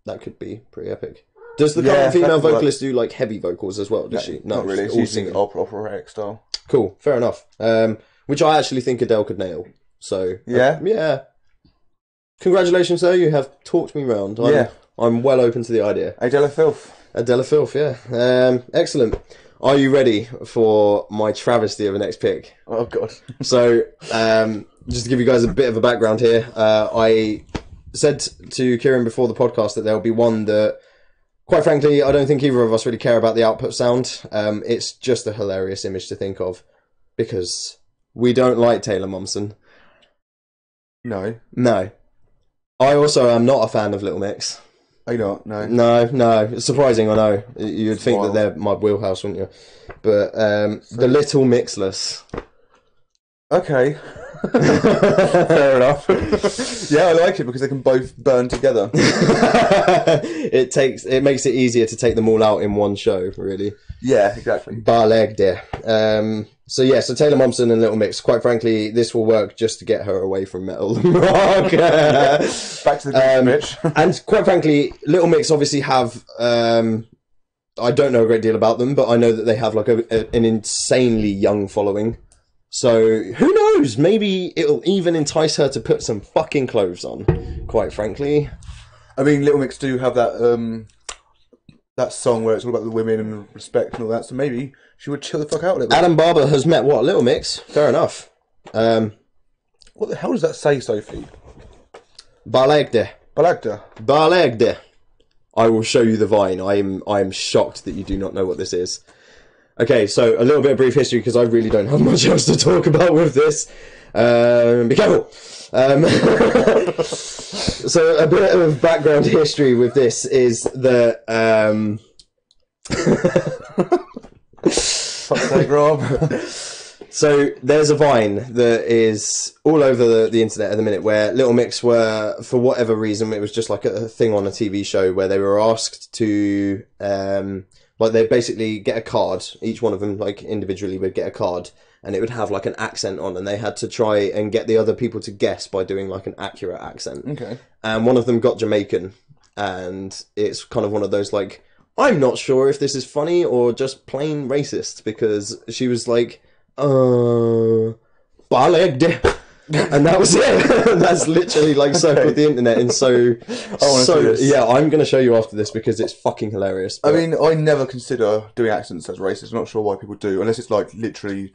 that could be pretty epic. Does the current female vocalist do like heavy vocals as well? Does she? No, not really. She's singing operatic style. Cool, fair enough. Which I actually think Adele could nail. So yeah. Congratulations, sir. You have talked me round. I'm well open to the idea. Adele Filth. Adele Filth, yeah. Excellent. Are you ready for my travesty of a next pick? Oh, God. So, just to give you guys a bit of a background here, I said to Kieran before the podcast that there will be one that, quite frankly, I don't think either of us really care about the output sound. It's just a hilarious image to think of, because we don't like Taylor Momsen. No. I also am not a fan of Little Mix. Are you not? No. No. It's surprising, I know. You'd think that they're my wheelhouse, wouldn't you? But the Little Mixless. Okay. Fair enough. Yeah, I like it because they can both burn together. It makes it easier to take them all out in one show, really. Yeah, exactly. Balegde. So Taylor Momsen and Little Mix, quite frankly, this will work just to get her away from metal and rock. Back to the bitch. And quite frankly, Little Mix obviously have, I don't know a great deal about them, but I know that they have like an insanely young following. So who knows? Maybe it'll even entice her to put some fucking clothes on, quite frankly. I mean, Little Mix do have that that song where it's all about the women and respect and all that, so maybe she would chill the fuck out a little bit. Adam Barber has met what? Little Mix? Fair enough. What the hell does that say, Sophie? Balegde. Balagda. Balegde. I will show you the Vine. I am shocked that you do not know what this is. Okay, so a little bit of brief history because I really don't have much else to talk about with this. Be careful. So a bit of background history with this is that Fuck's sake, Rob. so there's a Vine that is all over the internet at the minute where Little Mix were, for whatever reason, it was just like a thing on a TV show where they were asked to like they'd basically get a card, each one of them like individually would get a card, and it would have like an accent on, and they had to try and get the other people to guess by doing like an accurate accent. Okay. And one of them got Jamaican, and it's kind of one of those like, I'm not sure if this is funny or just plain racist, because she was like, Balegde. And that was it. That's literally like circled the internet, and so yeah, I'm going to show you after this because it's fucking hilarious. I mean, I never consider doing accents as racist. I'm not sure why people do, unless it's like literally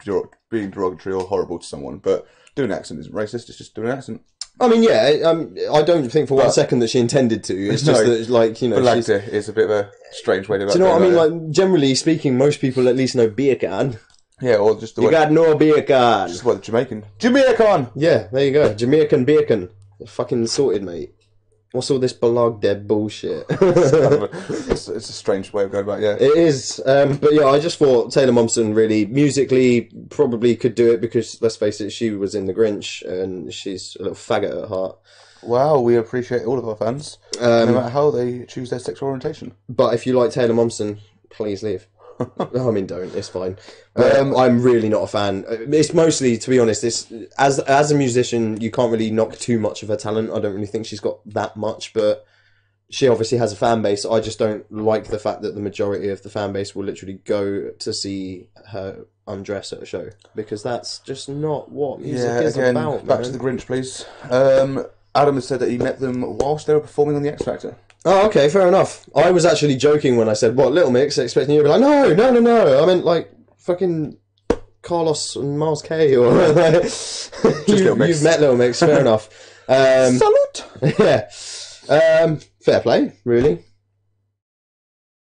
being derogatory or horrible to someone. But doing an accent isn't racist. It's just doing an accent. I mean, yeah, I don't think for 1 second that she intended to. It's just that, like, you know, Balagda is a bit of a strange way to. Do you know what I mean? Like, generally speaking, most people at least know beer can. Yeah, or just the You way. got no beer can. Just what the Jamaican. Yeah, there you go. Jamaican bacon. Fucking sorted, mate. What's all this Balagde bullshit? It's a strange way of going about. Yeah, It is. But yeah, I just thought Taylor Momsen really musically probably could do it because, let's face it, she was in The Grinch and she's a little faggot at heart. Wow, we appreciate all of our fans, no matter how they choose their sexual orientation. But if you like Taylor Momsen, please leave. I mean, don't. It's fine. I'm really not a fan. It's mostly, to be honest, this as a musician, you can't really knock too much of her talent. I don't really think she's got that much, but she obviously has a fan base. I just don't like the fact that the majority of the fan base will literally go to see her undress at a show, because that's just not what music is about. Back to The Grinch, please. Adam has said that he met them whilst they were performing on the X Factor. Oh, okay, fair enough. I was actually joking when I said, what, Little Mix, expecting you to be like, no. I meant, like, fucking Carlos and Miles K, or... Little Mix. You've met Little Mix, fair enough. Salute! Yeah. Fair play, really.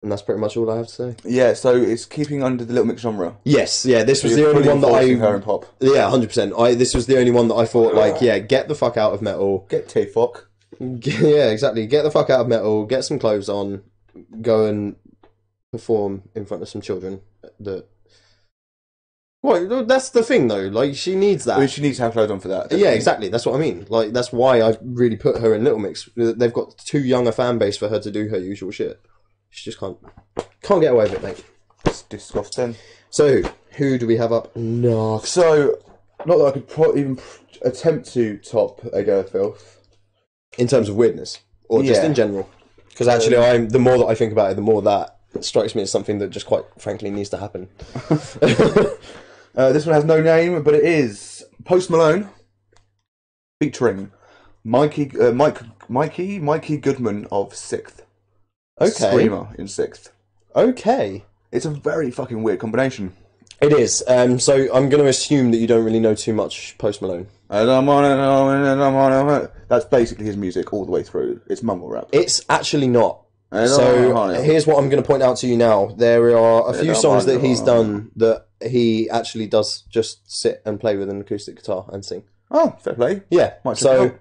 And that's pretty much all I have to say. Yeah, so it's keeping under the Little Mix genre. Yes, yeah, this was So the you're only fully one that I... enforcing her and pop. Yeah, 100%. This was the only one that I thought, like, yeah, get the fuck out of metal. Get T-Fuck. Yeah, exactly. Get the fuck out of metal, get some clothes on, go and perform in front of some children. Well, that's the thing, though. Like, she needs that. I mean, she needs to have clothes on for that. Yeah, exactly. That's what I mean. Like, that's why I really put her in Little Mix. They've got too young a fan base for her to do her usual shit. She just can't get away with it, mate. It's disgusting. So, who do we have up next? So, not that I could even attempt to top a Girl Filth. In terms of weirdness, or just Yeah. in general? Because actually, the more that I think about it, the more that strikes me as something that just quite frankly needs to happen. This one has no name, but it is Post Malone featuring Mikey Goodman of Sixth. Okay. Screamer in Sixth. Okay. It's a very fucking weird combination. It is. So I'm going to assume that you don't really know too much Post Malone. And I'm on it. That's basically his music all the way through. It's mumble rap. It's actually not. And So I'm on it. here's what I'm going to point out to you now. There are a few songs that he's done that he actually does just sit and play with an acoustic guitar and sing. Oh, fair play. Yeah. Might check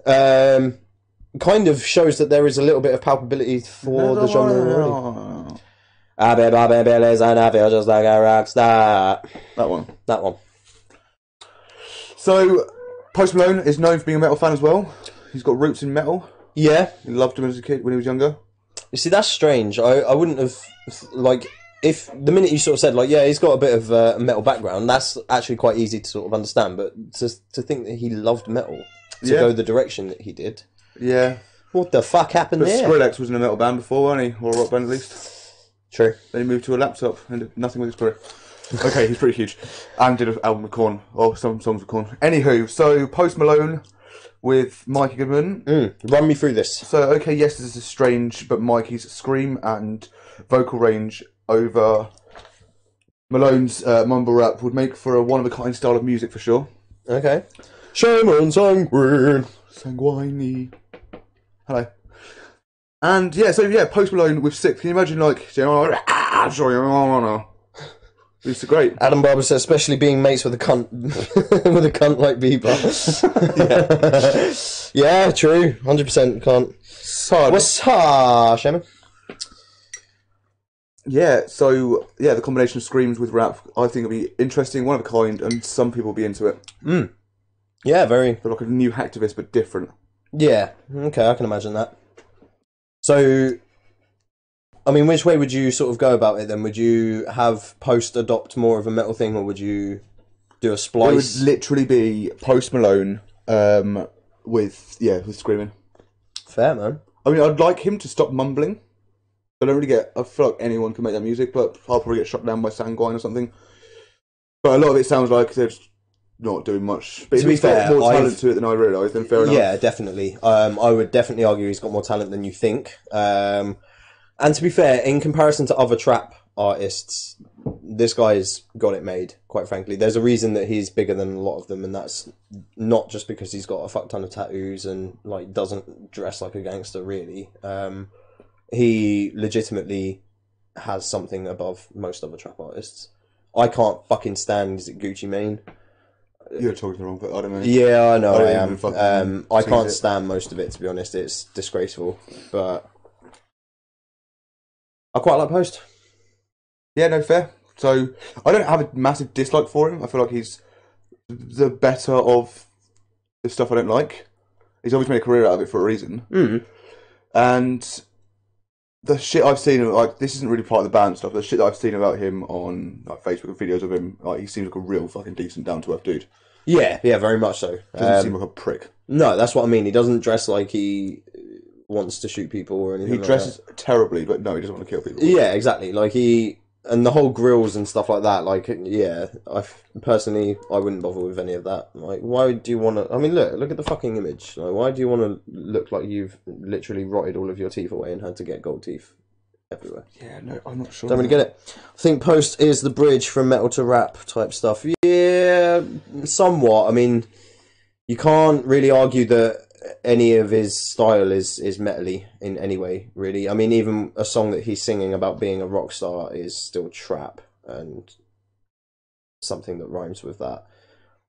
So, it kind of shows that there is a little bit of palpability for the genre already. I bet Bobby Billy's and I feel just like a rock star. That one. That one. So Post Malone is known for being a metal fan as well. He's got roots in metal. Yeah. He loved him as a kid when he was younger. You see, that's strange. I wouldn't have, like, if the minute you sort of said, like, yeah, he's got a bit of a metal background, that's actually quite easy to sort of understand. But to think that he loved metal, to go the direction that he did. Yeah. What the fuck happened But there? Skrillex was in a metal band before, wasn't he? Or a rock band at least. True. Then he moved to a laptop and did nothing with his career. Okay, he's pretty huge. And did an album with Korn, or some songs with Korn. Anywho, so Post Malone with Mikey Goodman. Run me through this. So, okay, yes, this is strange, but Mikey's scream and vocal range over Malone's mumble rap would make for a one-of-a-kind style of music for sure. Okay. Shaman Sanguine. Sanguine. Hello. And yeah, so yeah, Post Malone with Sick. Can you imagine, like, it's great. Adam Barber says, especially being mates with a cunt, with a cunt like Bieber. Yeah, true. 100% cunt. So, What's up, Shaman? yeah, so yeah, the combination of screams with rap, I think it'll be interesting, one of a kind, and some people will be into it. Yeah, very. They're like a new hacktivist, but different. Yeah, okay, I can imagine that. So, I mean, which way would you sort of go about it then? Would you have Post adopt more of a metal thing, or would you do a It splice? would literally be Post Malone with screaming. Fair, man. I mean, I'd like him to stop mumbling. I feel like anyone can make that music, but I'll probably get shot down by Sanguine or something. But a lot of it sounds like they're just not doing much. But To be he's got fair, more talent to it than I realised, then fair enough. Yeah, definitely. I would definitely argue he's got more talent than you think. And to be fair, in comparison to other trap artists, this guy's got it made, quite frankly. There's a reason that he's bigger than a lot of them, and that's not just because he's got a fuck ton of tattoos and like doesn't dress like a gangster, really. He legitimately has something above most other trap artists. I can't fucking stand, is it Gucci Mane? You're talking wrong, but I don't know. Yeah, I know I don't am. even fucking I sing can't it. stand most of it, to be honest. It's disgraceful, but I quite like Post. Yeah, no, fair. So, I don't have a massive dislike for him. I feel like he's the better of the stuff I don't like. He's always made a career out of it for a reason. And the shit I've seen, like, this isn't really part of the band stuff, the shit that I've seen about him on like Facebook and videos of him, like, he seems like a real fucking decent, down-to-earth dude. Yeah, very much so. Doesn't seem like a prick. No, that's what I mean. He doesn't dress like he wants to shoot people or anything. He dresses terribly, but no, he doesn't want to kill people. Yeah, exactly. Like and the whole grills and stuff like that. Like, yeah, personally, I wouldn't bother with any of that. Like, why do you want to? I mean, look at the fucking image. Like, why do you want to look like you've literally rotted all of your teeth away and had to get gold teeth everywhere? Yeah, no, I'm not sure. Don't really get it. I think Post is the bridge from metal to rap type stuff. Yeah, somewhat. I mean, you can't really argue that any of his style is metally in any way, really. I mean, even a song that he's singing about being a rock star is still trap and something that rhymes with that.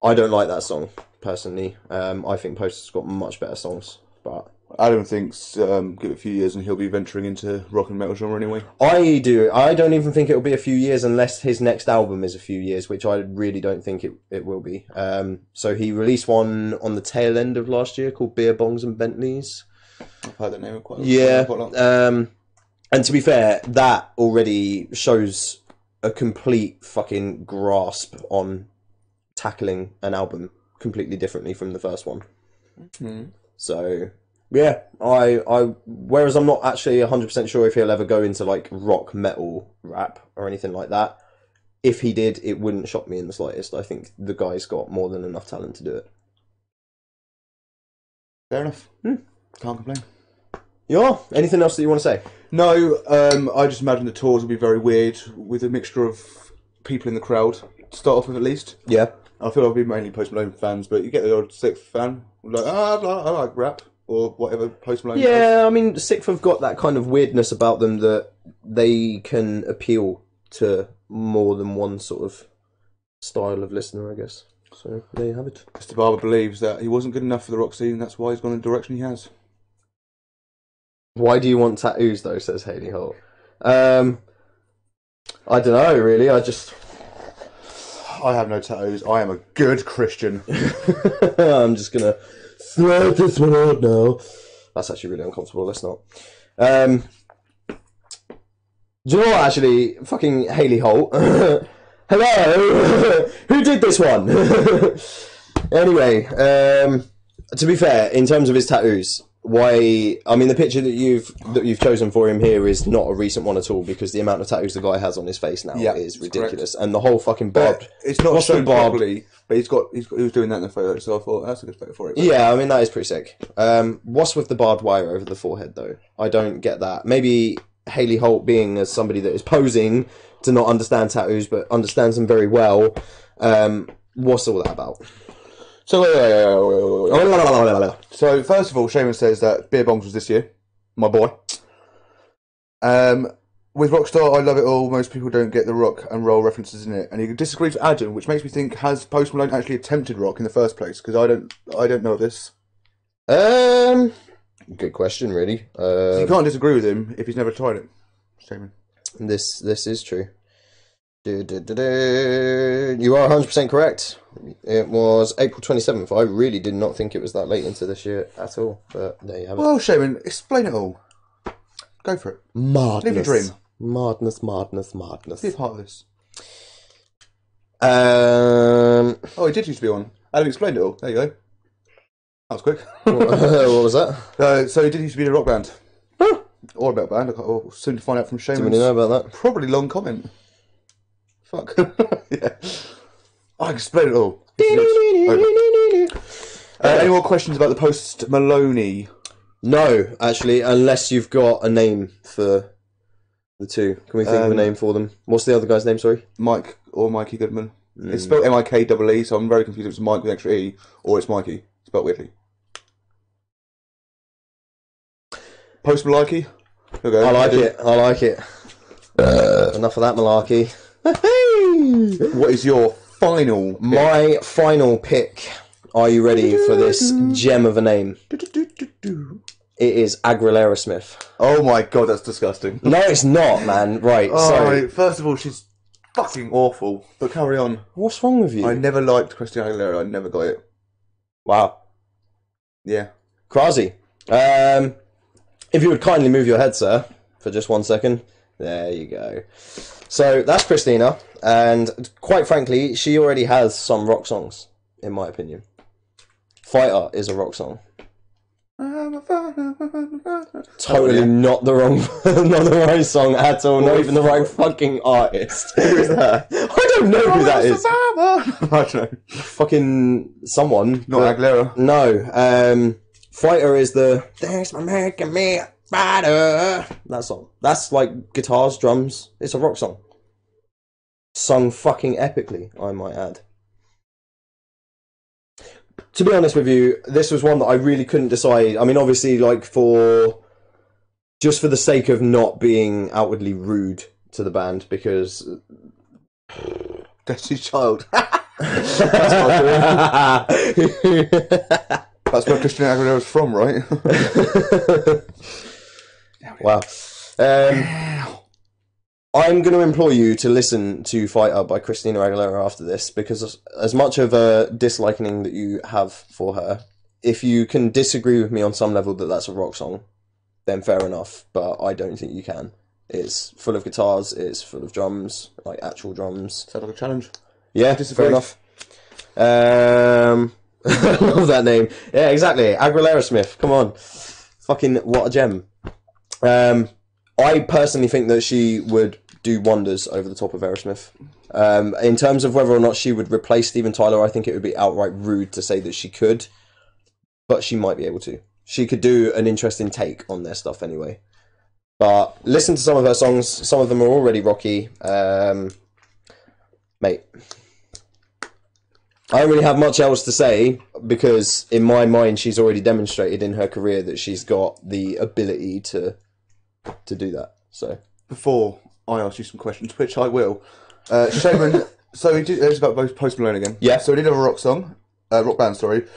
I don't like that song, personally. I think Post has got much better songs, but Adam thinks give it a few years and he'll be venturing into rock and metal genre anyway. I do. I don't even think it'll be a few years unless his next album is a few years, which I really don't think it will be. So he released one on the tail end of last year called Beer Bongs and Bentleys. I've heard that name quite Yeah. quite a lot. And to be fair, that already shows a complete fucking grasp on tackling an album completely differently from the first one. So yeah, I whereas I'm not actually 100% sure if he'll ever go into like rock metal rap or anything like that. If he did, it wouldn't shock me in the slightest. I think the guy's got more than enough talent to do it. Fair enough. Can't complain. Yeah. Anything else that you want to say? No, I just imagine the tours will be very weird with a mixture of people in the crowd. To start off with, at least. Yeah. I feel I'll be mainly Post Malone fans, but you get the odd Sixth fan like, I like rap or whatever Post Malone. Yeah, I mean, Sixth have got that kind of weirdness about them that they can appeal to more than one sort of style of listener, I guess. So there you have it. Mr. Barber believes that he wasn't good enough for the rock scene, and that's why he's gone in the direction he has. Why do you want tattoos, though, says Hayley Holt. I don't know, really. I just... I have no tattoos. I am a good Christian. I'm just gonna throw this one out now. That's actually really uncomfortable. Let's not. Do you know what? Actually, fucking Haley Holt. Hello. Who did this one? Anyway, to be fair, in terms of his tattoos, the picture that you've chosen for him here is not a recent one at all, because the amount of tattoos the guy has on his face now is ridiculous, correct. And the whole fucking barbed. It's not shown properly, but he was doing that in the photo, so I thought that's a good photo for it. Yeah, I mean that is pretty sick. What's with the barbed wire over the forehead though? I don't get that. Maybe Haley Holt, being as somebody that is posing to not understand tattoos but understands them very well. What's all that about? So, so first of all, Shaman says that Beer Bongs was this year, my boy. With Rockstar, I Love It All, most people don't get the rock and roll references in it, and he disagrees with Adam, which makes me think, has Post Malone actually attempted rock in the first place? Because I don't know this. Good question, really. So you can't disagree with him if he's never tried it, Shaman. This is true. You are 100% correct. It was April 27th. I really did not think it was that late into this year at all, but there you have it. Well, Shaman, explain it all. Go for it. Madness. Live your dream. Madness. Be a part of this. Oh, he did used to be on. Adam explained it all. There you go. That was quick. What was that? So he did used to be in a rock band. Huh. Or a metal band. I'll soon to find out from Shaman. Do you really know about that? Probably long comment. Fuck. Yeah. I can explain it all. Any more questions about the Post Maloney? No, actually, unless you've got a name for the two. Can we think of a name for them? What's the other guy's name, sorry? Mike or Mikey Goodman. It's spelled M-I-K-E-E, so I'm very confused if it's Mike with extra E or it's Mikey. Spelled weirdly. Post Malarkey? Okay. I like it. Enough of that malarkey. What is your final pick? My final pick. Are you ready for this gem of a name? It is Aguilera Smith. Oh my god, that's disgusting. No, it's not, man. Right, so... First of all, she's fucking awful. But carry on. What's wrong with you? I never liked Christina Aguilera. I never got it. Wow. Yeah. Crazy. If you would kindly move your head, sir, for just 1 second. There you go. So, that's Christina. And quite frankly, she already has some rock songs, in my opinion. Fighter is a rock song. Totally not the wrong, not the right song at all. Not even the right fucking artist. Who is that? I don't know who that is. I don't know. Fucking someone. Not Aguilera. No. Fighter is the "Thanks for making me a fighter." That song. That's like guitars, drums. It's a rock song. Sung fucking epically, I might add. To be honest with you, this was one that I really couldn't decide. I mean, obviously, like, just for the sake of not being outwardly rude to the band, because... Destiny's Child. That's where Christina Aguilera's from, right? Wow. I'm going to implore you to listen to Fight Up by Christina Aguilera after this, because as much of a disliking that you have for her, if you can disagree with me on some level that that's a rock song, then fair enough, but I don't think you can. It's full of guitars, it's full of drums, like actual drums. Sounds like a challenge. Yeah, fair enough. I love that name. Yeah, exactly. Aguilera Smith, come on. Fucking what a gem. I personally think that she would do wonders over the top of Aerosmith. In terms of whether or not she would replace Steven Tyler, I think it would be outright rude to say that she could, but she might be able to. She could do an interesting take on their stuff anyway. But listen to some of her songs. Some of them are already rocky. Mate, I don't really have much else to say, because in my mind she's already demonstrated in her career that she's got the ability to do that. So before I ask you some questions, which I will, Shaman. So he did. It was about both Post Malone again. Yeah. So he did have a rock song, rock band, sorry.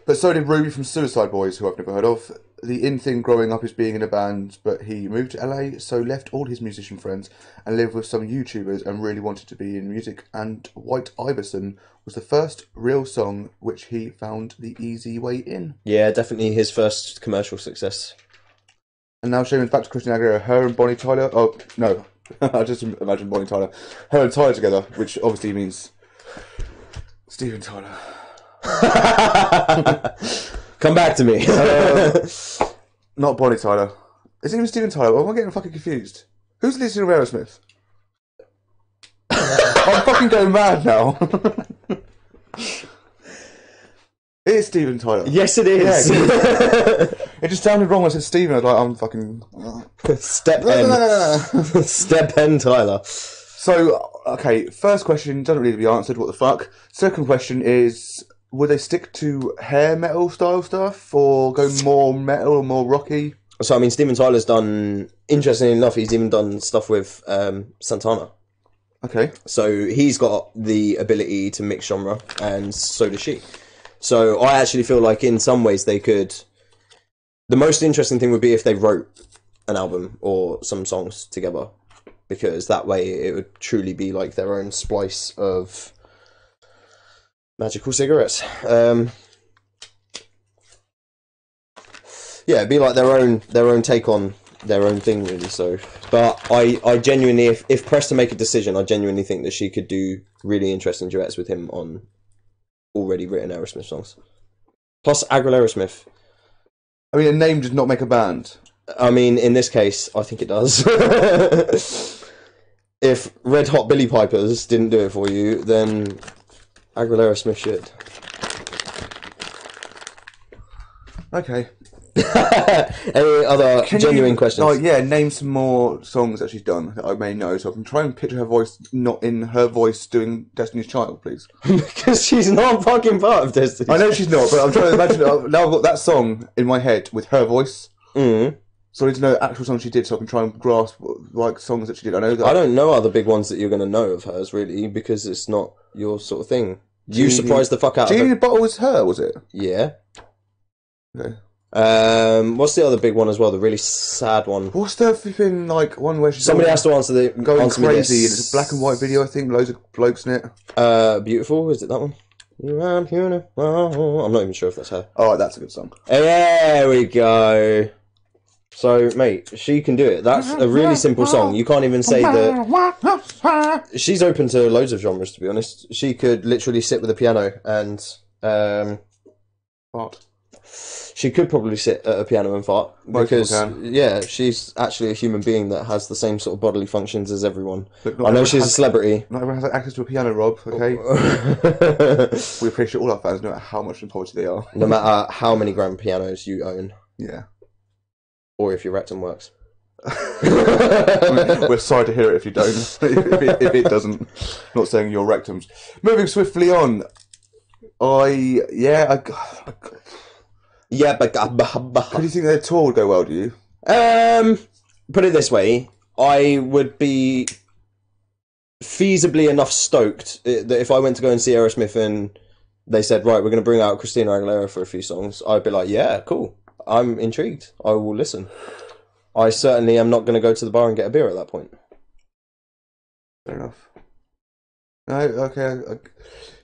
But so did Ruby from Suicide Boys, who I've never heard of. the in thing growing up is being in a band, but he moved to LA, so left all his musician friends and lived with some YouTubers and really wanted to be in music. And White Iverson was the first real song which he found the easy way in. Yeah, definitely his first commercial success. And now Shaman's back to Christina Aguilera. Her and Bonnie Tyler. Oh, no. I just imagine Bonnie Tyler. Her and Tyler together, which obviously means Steven Tyler. Come back to me. Not Bonnie Tyler. Is it even Steven Tyler? Am I getting fucking confused? Who's the lead singer of Aerosmith? I'm fucking going mad now. It is Steven Tyler. Yes, it is. Yeah, it just sounded wrong when I said Steven. I was like, I'm fucking... Step Hen. Step Hen Tyler. So, okay, first question doesn't really be answered. What the fuck? Second question is, would they stick to hair metal style stuff or go more metal or more rocky? So, I mean, Steven Tyler's done, interestingly enough, he's even done stuff with Santana. Okay. So, he's got the ability to mix genre, and so does she. So, I actually feel like in some ways they could... The most interesting thing would be if they wrote an album or some songs together. Because that way it would truly be like their own splice of magical cigarettes. Yeah, it'd be like their own take on their own thing, really. So, but I genuinely, if pressed to make a decision, I genuinely think that she could do really interesting duets with him on already written Aerosmith songs. Plus Aguilera Smith. I mean, a name does not make a band. I mean, in this case, I think it does. If Red Hot Billy Pipers didn't do it for you, then Aguilera Smith should. Okay. Any other genuine questions? Oh, yeah, name some more songs that she's done that I may know, so I can try and picture her voice not in her voice doing Destiny's Child, please. Because she's not fucking part of Destiny's I know she's not, but I'm trying to imagine. Now I've got that song in my head with her voice. Mm. So I need to know the actual songs she did, so I can try and grasp like songs that she did. I know that. I don't know other big ones that you're going to know of hers, really, because it's not your sort of thing. You surprised the fuck out of Genie in her. a Bottle was her, was it? Yeah. Okay. What's the other big one as well? The really sad one. What's the flipping like one where she's Somebody has to answer the going answer me crazy? this. And it's a black and white video, I think. Loads of blokes in it. Beautiful. Is it that one? I'm not even sure if that's her. Oh, that's a good song. There we go. So, mate, she can do it. That's a really simple song. You can't even say that... She's open to loads of genres, to be honest. She could literally sit with a piano and... Fart. She could probably sit at a piano and fart. Most Because, people can. yeah, she's actually a human being that has the same sort of bodily functions as everyone. Look, I know she's a celebrity. Not everyone has access to a piano, Rob, okay? We appreciate all our fans, no matter how much in poverty they are. No matter how many grand pianos you own. Yeah. Or if your rectum works. We're sorry to hear it if you don't. if it doesn't. Not saying your rectums. Moving swiftly on. Could you think their tour would go well, do you? Put it this way. I would be feasibly enough stoked that if I went to go and see Aerosmith and they said, right, we're going to bring out Christina Aguilera for a few songs, I'd be like, yeah, cool. I'm intrigued. I will listen. I certainly am not going to go to the bar and get a beer at that point. Fair enough. No, okay.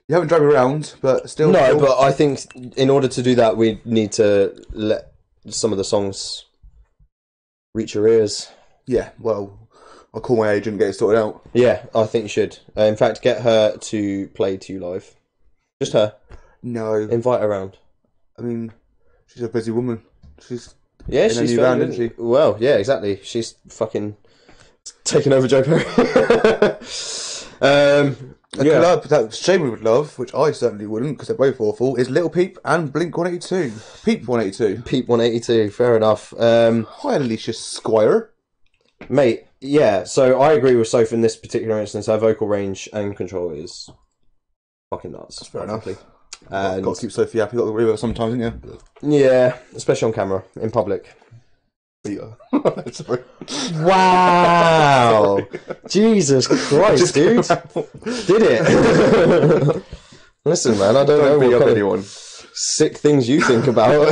You haven't drove me around, but still. No, but I think in order to do that, we need to let some of the songs reach your ears. Yeah, well, I'll call my agent and get it sorted out. Yeah, I think you should. In fact, get her to play to you live. Just her. No. Invite her around. I mean, she's a busy woman. She's she's a new band, isn't she? Well, yeah, exactly. She's fucking taking over Joe Perry. A club that Jamie would love, which I certainly wouldn't, because they're both awful, is Little Peep and Blink 182. Peep 182. Peep 182, fair enough. Hi, Alicia Squire. Mate, yeah, so I agree with Soph in this particular instance. Her vocal range and control is fucking nuts. That's fair enough. And got to keep Sophie happy, got to agree with her sometimes, haven't you? yeah, especially on camera, in public. Sorry. Wow! Jesus Christ, dude! Did it? Listen, man, I don't know Don't beat what up kind anyone. of sick things you think about.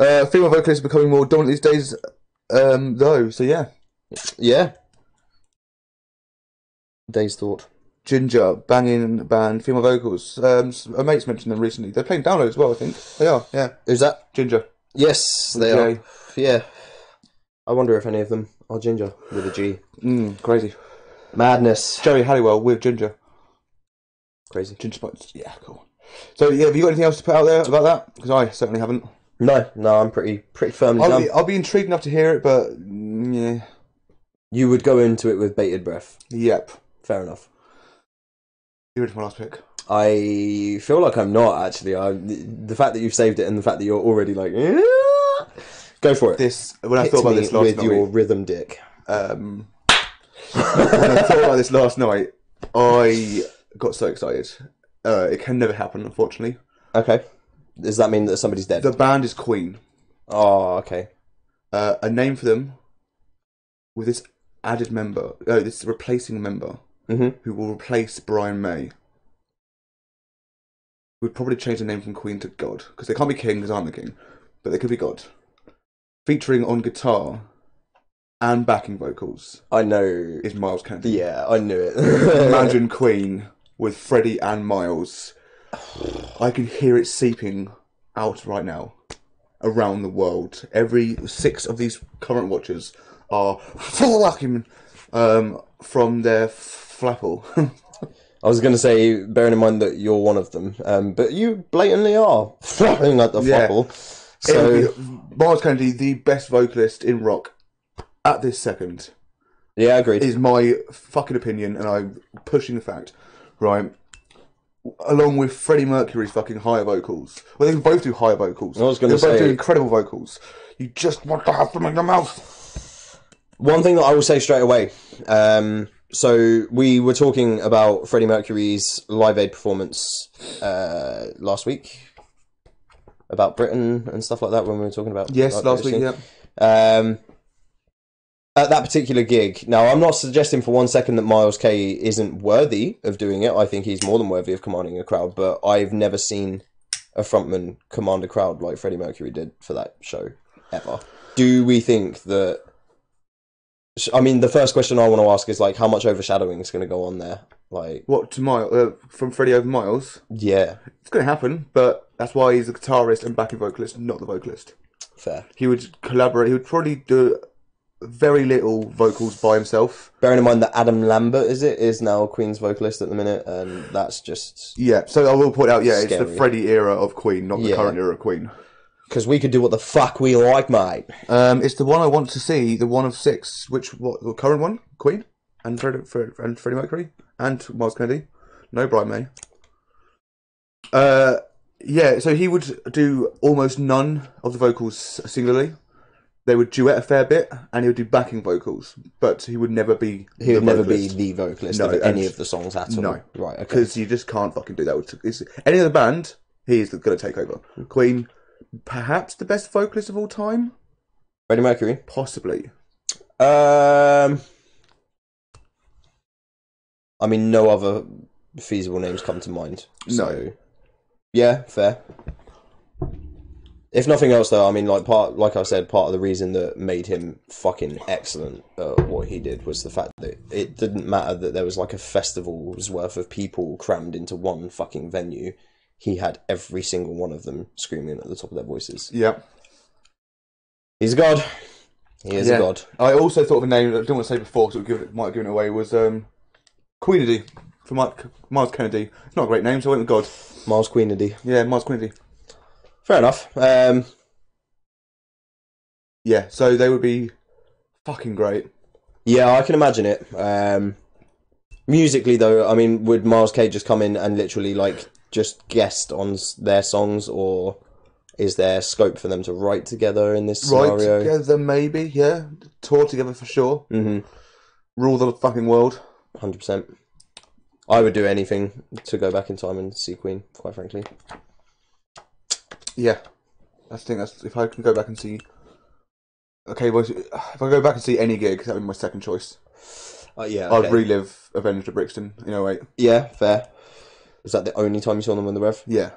Female vocalists are becoming more dominant these days, though. So yeah. Yeah. Day's thought. Ginger, banging band, female vocals. A mate's mentioned them recently. They're playing Download as well, I think. They are, yeah. Who's that? Ginger. Yes, they are. Yeah. I wonder if any of them are Ginger with a G. Crazy. Madness. Jerry Halliwell with Ginger. Crazy. Ginger Spice. Yeah, cool. So, yeah, have you got anything else to put out there about that? Because I certainly haven't. No, I'm pretty firmly done. I'll be intrigued enough to hear it, but yeah. You would go into it with bated breath. Yep. Fair enough. You ready for my last pick? I feel like I'm not, actually. The fact that you've saved it and the fact that you're already like... Go for it. When I thought about this last night... with your rhythm dick. When I thought about this last night, I got so excited. It can never happen, unfortunately. Okay. Does that mean that somebody's dead? The band is Queen. Oh, okay. A name for them with this added member, this replacing member, who will replace Brian May. Would probably change the name from Queen to God, because they can't be king, because I'm the king, but they could be God. Featuring on guitar and backing vocals. I know. Is Miles Kennedy. Yeah, I knew it. Imagine Queen with Freddie and Miles. I can hear it seeping out right now around the world. Every 6 of these current watchers are fucking from their flapple. I was going to say, bearing in mind that you're one of them, but you blatantly are flapping at the flapple. So Miles Kennedy, the best vocalist in rock at this second. Yeah, agreed. Is my fucking opinion, and I'm pushing the fact, right? Along with Freddie Mercury's fucking higher vocals. Well, they both do higher vocals. I was going to say... They both do incredible vocals. You just want to have them in your mouth. One thing that I will say straight away. So we were talking about Freddie Mercury's Live Aid performance last week. About Britain and stuff like that when we were talking about... Yes, last week, yeah. At that particular gig, now I'm not suggesting for one second that Miles K isn't worthy of doing it. I think he's more than worthy of commanding a crowd, but I've never seen a frontman command a crowd like Freddie Mercury did for that show, ever. Do we think that... I mean, the first question I want to ask is, like, how much overshadowing is going to go on there? Like, what, to Miles, from Freddie over Miles? Yeah. It's going to happen, but that's why he's a guitarist and backing vocalist, not the vocalist. Fair. He would collaborate, he would probably do very little vocals by himself. Bearing in mind that Adam Lambert, is now Queen's vocalist at the minute, and that's just... Yeah, so I will point out, scary. It's the Freddie era of Queen, not the current era of Queen. Because we could do what the fuck we like, mate. It's the one I want to see, the one of 6. The current one? Queen? And Freddie Mercury? And Miles Kennedy? No, Brian May. Yeah, so he would do almost none of the vocals singularly. They would duet a fair bit, and he would do backing vocals, but he would never be He would never be the vocalist of any of the songs at all. No. Right, okay. Because you just can't fucking do that. Any other band, he's going to take over. Queen, perhaps the best vocalist of all time? Freddie Mercury? Possibly. I mean, no other feasible names come to mind. So, No. Yeah, fair. If nothing else, though, I mean, like I said, part of the reason that made him fucking excellent at what he did was the fact that it didn't matter that there was like a festival's worth of people crammed into one fucking venue. He had every single one of them screaming at the top of their voices. Yeah. He's a god. He is a god. I also thought of a name I didn't want to say before because it might have given it away, was Queenedy for Miles Kennedy. It's not a great name, so I went with God. Miles Queenedy. Yeah, Miles Queenedy. Fair enough. Yeah, so they would be fucking great. Yeah, I can imagine it. Musically, though, I mean, would Miles K just come in and literally, like, just guest on their songs, or is there scope for them to write together in this scenario? Write together, maybe, yeah. Tour together for sure. Mm-hmm. Rule the fucking world. 100%. I would do anything to go back in time and see Queen, quite frankly. Yeah. I think that's... If I can go back and see... Okay, well, if I go back and see any gig, that would be my second choice. Yeah, okay. I'd relive Avenged of Brixton in 08. Yeah, fair. Was that the only time you saw them on the Rev? Yeah.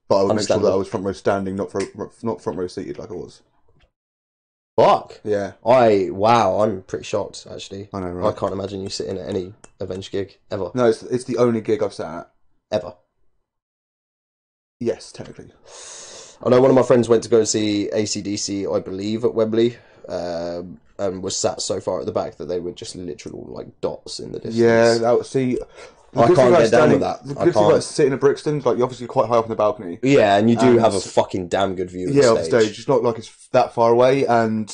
But I would make sure that I Understandable. was front row standing, not front row seated like I was. Fuck. Yeah, Wow, I'm pretty shocked, actually. I know, right? I can't imagine you sitting at any Avenged gig, ever. No, it's the only gig I've sat at. Ever. Yes, technically. I know one of my friends went to go see AC/DC, I believe, at Wembley, and was sat so far at the back that they were just literal, like, dots in the distance. Yeah, see... I can't get down with that. The I good thing about can't. sitting at Brixton, like, you're obviously quite high up on the balcony. Yeah, and you do And- have a fucking damn good view of Yeah, the off the stage. stage. It's not like it's that far away, and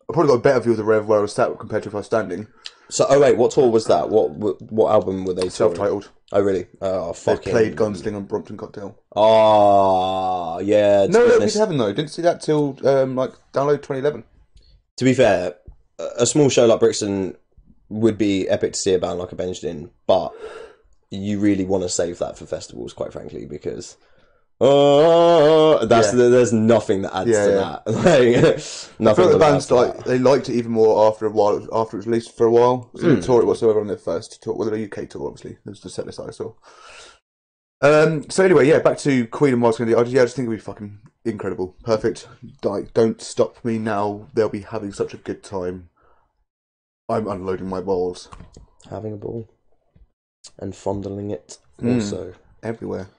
I probably got a better view of the Rev where I was sat compared to if I was standing. So, oh wait, what tour was that? What album were they touring? Self-titled. Oh, really? Oh, They fucking... played Gunsling on Brompton Cocktail. Oh, yeah. No, we haven't though. Didn't see that till like Download 2011. To be fair, a small show like Brixton would be epic to see a band like Avenged in, but you really want to save that for festivals, quite frankly, because there's nothing that adds to that. Like, I nothing. feel like the that band's adds to like that. they liked it even more after a while, after it was released for a while. So they didn't tour it whatsoever on their first tour, well, the UK tour, obviously. It was the set list I saw. So anyway, yeah, back to Queen and Miles Kennedy. I just think it'll be fucking incredible, perfect. Like, don't stop me now. They'll be having such a good time. I'm unloading my balls Having a ball and fondling it also. everywhere.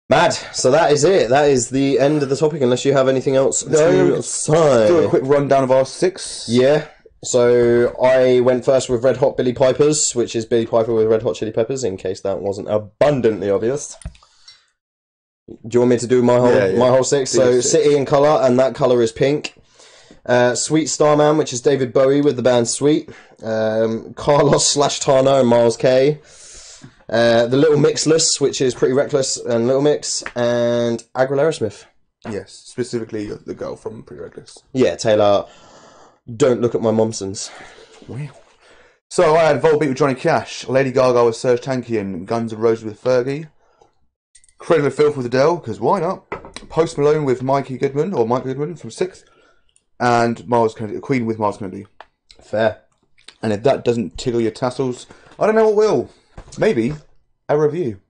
Mad. So that is it. That is the end of the topic, unless you have anything else to Do a say. quick rundown of our 6. Yeah. So I went first with Red Hot Billy Pipers, which is Billy Piper with Red Hot Chili Peppers, in case that wasn't abundantly obvious. Do you want me to do my whole 6? Do So your 6. City in Colour, and that colour is pink. Sweet Starman, which is David Bowie with the band Sweet. Carlos / Tano and Miles K. The Little Mixless, which is Pretty Reckless and Little Mix. And Aguilera Smith. Yes, specifically the girl from Pretty Reckless. Yeah, Taylor, don't look at my Momsons. Wow. So I had Volbeat with Johnny Cash, Lady Gaga with Serge Tankian, Guns N' Roses with Fergie, Cradle of Filth with Adele, because why not? Post Malone with Mike Goodman from 6th, and Miles Kennedy, Queen with Miles Kennedy. Fair. And if that doesn't tickle your tassels, I don't know what will. Maybe a review.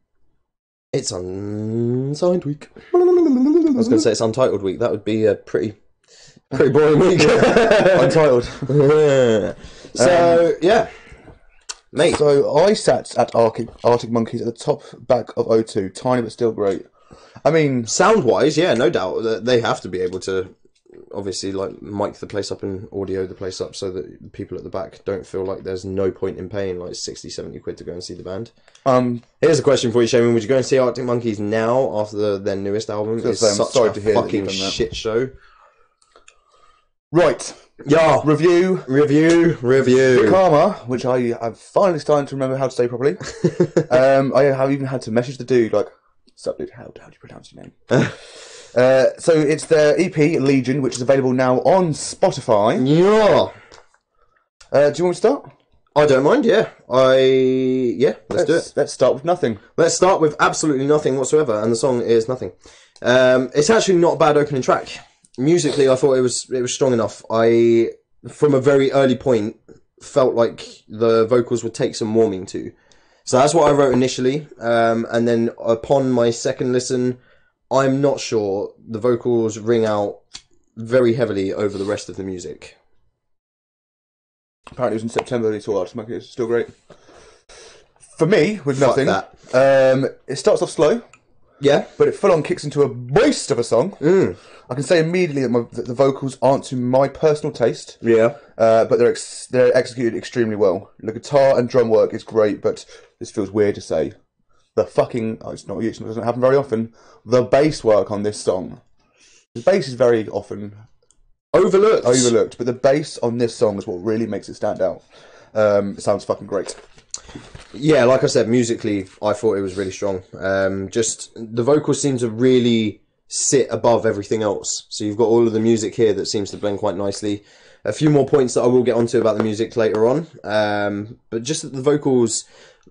It's Unsigned Week. I was going to say it's Untitled Week. That would be a pretty boring week. Untitled. So, yeah. Mate. So I sat at Arctic Monkeys at the top back of O2, tiny but still great. I mean, Sound-wise, yeah, no doubt. They have to be able to, obviously, like, mic the place up and audio the place up so that people at the back don't feel like there's no point in paying, like, 60, 70 quid to go and see the band. Here's a question for you, Shaman. Would you go and see Arctic Monkeys now after their newest album? It's I'm such sorry a to hear that fucking you've done that. shit show. right. Yeah. Review. Karma, which I have finally starting to remember how to say properly. I have even had to message the dude, like, sup dude, how do you pronounce your name? So it's their EP, Legion, which is available now on Spotify. Yeah. Do you want me to start? I don't mind, yeah. Let's do it. Let's start with nothing. Let's start with absolutely nothing whatsoever, and the song is Nothing. It's actually not a bad opening track. Musically, I thought it was strong enough. I, from a very early point, felt like the vocals would take some warming to. So that's what I wrote initially, and then upon my second listen, I'm not sure. The vocals ring out very heavily over the rest of the music. Apparently it was in September they saw Arctic Monkeys. It's still great. For me, with Fuck nothing, that. it starts off slow, Yeah? but it full on kicks into a beast of a song. I can say immediately that the vocals aren't to my personal taste. Yeah. But they're executed extremely well. The guitar and drum work is great, but this feels weird to say. It doesn't happen very often. The bass work on this song, the bass is very often overlooked, but the bass on this song is what really makes it stand out. It sounds fucking great. Yeah, like I said, musically, I thought it was really strong. Just the vocals seem to really sit above everything else. So you've got all of the music here that seems to blend quite nicely. A few more points that I will get onto about the music later on. But just that the vocals,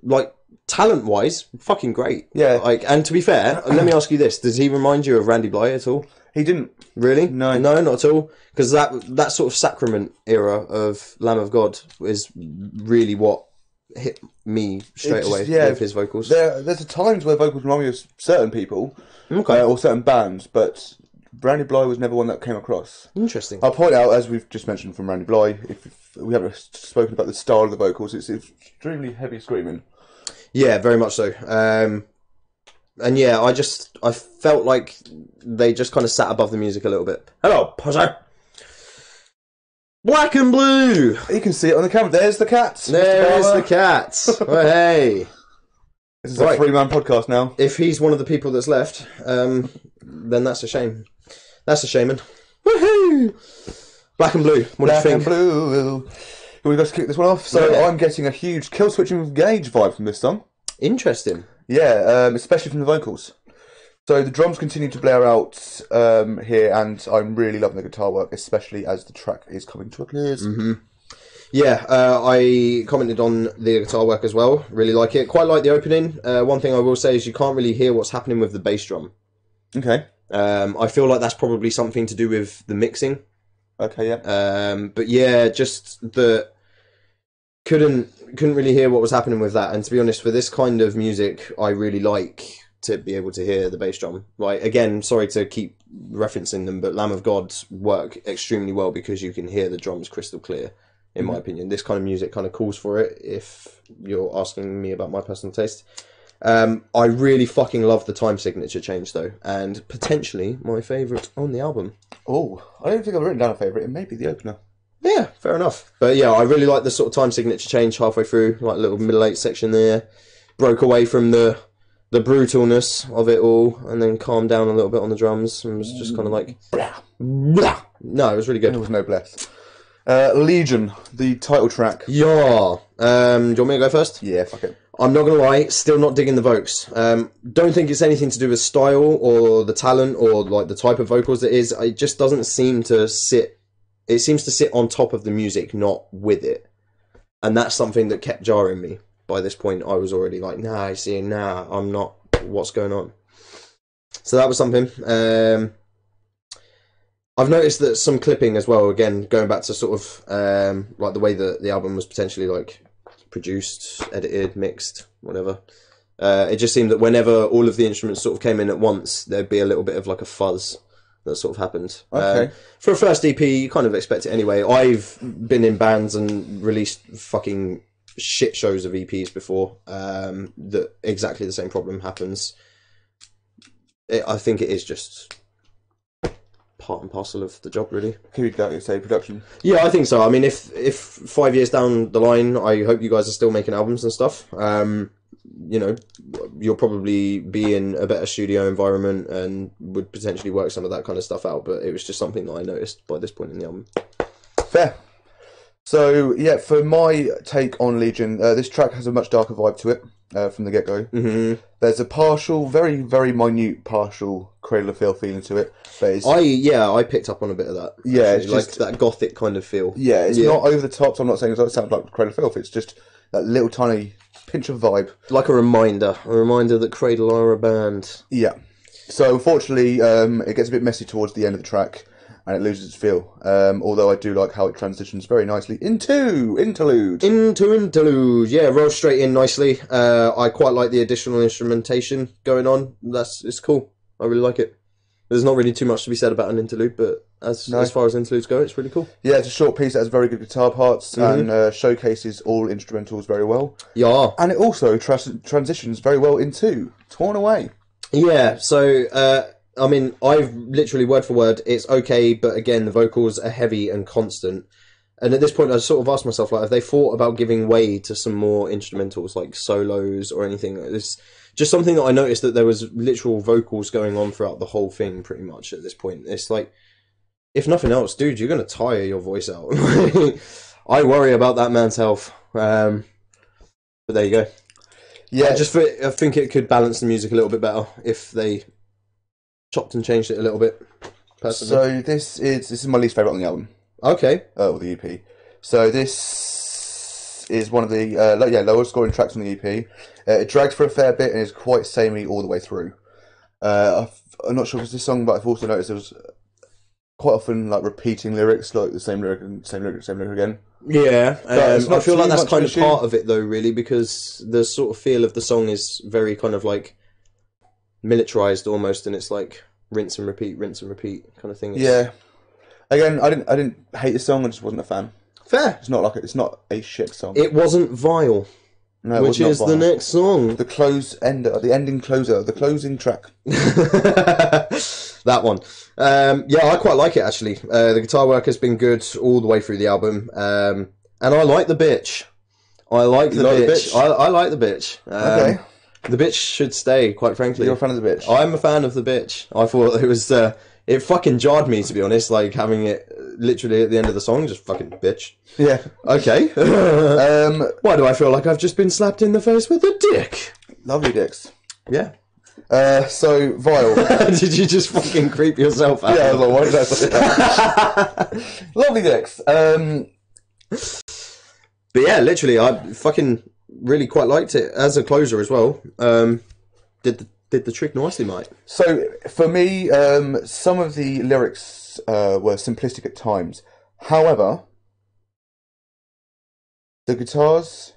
like, talent-wise, fucking great. Yeah. Like, and to be fair, let me ask you this. Does he remind you of Randy Blythe at all? He didn't. Really? No. No, not at all. Because that sort of sacrament era of Lamb of God is really what hit me straight just- away yeah, with his vocals. There's times where vocals remind me of certain people Okay. or certain bands, but Randy Bly was never one that came across. Interesting. I'll point out, as we've just mentioned from Randy Bly, if we haven't spoken about the style of the vocals, it's extremely heavy screaming. Yeah, very much so. And yeah, I felt like they just kind of sat above the music a little bit. Hello, pussy. Black and Blue. You can see it on the camera. There's the cat. There is the cat. Oh, hey. This is Right. a 3-man podcast now. If he's one of the people that's left, then that's a shame. That's a shaman. Woohoo! Black and Blue. What Black do you and think? Blue. We got to kick this one off. So Yeah. I'm getting a huge Kill Switching with Gage vibe from this song. Interesting. Yeah, especially from the vocals. So the drums continue to blare out here, and I'm really loving the guitar work, especially as the track is coming to a close. Yeah, I commented on the guitar work as well. Really like it. Quite like the opening. One thing I will say is you can't really hear what's happening with the bass drum. Okay. I feel like that's probably something to do with the mixing. Okay. Yeah. But yeah, just the couldn't really hear what was happening with that. And to be honest, for this kind of music, I really like to be able to hear the bass drum. Like, again, sorry to keep referencing them, but Lamb of God work extremely well because you can hear the drums crystal clear. In my opinion, this kind of music kind of calls for it. If you're asking me about my personal taste. I really fucking love the time signature change though, and potentially my favourite on the album. Oh, I don't think I've written down a favourite. It may be the opener. Yeah, fair enough. But yeah, I really like the sort of time signature change halfway through, like a little middle eight section there. Broke away from the brutalness of it all, and then calmed down a little bit on the drums, and was just kind of like, blah. No, it was really There good. was no bless. Legion, the title track. Yeah. Do you want me to go first? Yeah, fuck it. I'm not gonna lie, still not digging the vocals. Don't think it's anything to do with style or the talent or like the type of vocals it is. It just doesn't seem to sit. It seems to sit on top of the music, not with it, and that's something that kept jarring me. By this point, I was already like, I'm not. What's going on? So that was something. I've noticed that some clipping as well. Again, going back to sort of like the way that the album was potentially like produced, edited, mixed, whatever. It just seemed that whenever all of the instruments sort of came in at once, there'd be a little bit of like a fuzz that sort of happened. Okay. For a first EP, you kind of expect it anyway. I've been in bands and released fucking shit shows of EPs before. That exactly the same problem happens. I think it is just part and parcel of the job, really. Could you that say production? Yeah, I think so. I mean, if 5 years down the line, I hope you guys are still making albums and stuff. You know, you'll probably be in a better studio environment and would potentially work some of that kind of stuff out. But it was just something that I noticed by this point in the album. Fair. So yeah, for my take on Legion, this track has a much darker vibe to it from the get-go. Mm-hmm. There's a partial, very, very minute partial Cradle of Filth feeling to it. But it's, I picked up on a bit of that. Yeah, actually, it's like just- that gothic kind of feel. yeah, it's not over the top. So I'm not saying it doesn't sound like Cradle of Filth. It's just that little tiny pinch of vibe. Like a reminder that Cradle are a band. Yeah. So unfortunately, it gets a bit messy towards the end of the track, and it loses its feel. Although I do like how it transitions very nicely into interlude. Into interlude, yeah, rolls straight in nicely. I quite like the additional instrumentation going on. It's cool. I really like it. There's not really too much to be said about an interlude, but as far as interludes go, it's really cool. Yeah, it's a short piece that has very good guitar parts and showcases all instrumentals very well. Yeah. And it also transitions very well into Torn Away. Yeah, so, I mean, I've literally word for word, it's okay, but again, the vocals are heavy and constant. And at this point, I sort of asked myself, like, have they thought about giving way to some more instrumentals, like solos or anything? It's just something that I noticed that there was literal vocals going on throughout the whole thing, pretty much, at this point. It's like, if nothing else, dude, you're going to tire your voice out. I worry about that man's health. But there you go. Yeah, I think it could balance the music a little bit better if they chopped and changed it a little bit. Personally. so this is my least favourite on the album, Okay. or the EP. So this is one of the lower scoring tracks on the EP. It drags for a fair bit and is quite samey all the way through. I'm not sure if it's this song, but I've also noticed there was quite often like repeating lyrics, like the same lyric and same lyric again. Yeah, it's not I feel too like that's much kind of of an part of it, though, really, because the sort of feel of the song is very kind of like militarized almost, and it's like rinse and repeat kind of thing. Yeah. Again, I didn't hate the song. I just wasn't a fan. Fair. It's not a shit song. It wasn't vile, No, it which was not is the vile. next song. The ending closer, the closing track. That one. Yeah, I quite like it actually. The guitar work has been good all the way through the album, and I like the bitch. I like the like the bitch. bitch? I like the bitch. Okay. The bitch should stay, quite frankly. You're a fan of the bitch. I'm a fan of the bitch. I thought it was, it fucking jarred me, to be honest, like having it literally at the end of the song, just fucking bitch. Yeah. Okay. Why do I feel like I've just been slapped in the face with a dick? Lovely dicks. Yeah. So vile. Did you just fucking creep yourself out? Yeah, I was like, why did I say that? Lovely dicks. But yeah, literally, I fucking really quite liked it as a closer as well. Did the trick nicely, mate. So for me, some of the lyrics were simplistic at times. However, the guitars,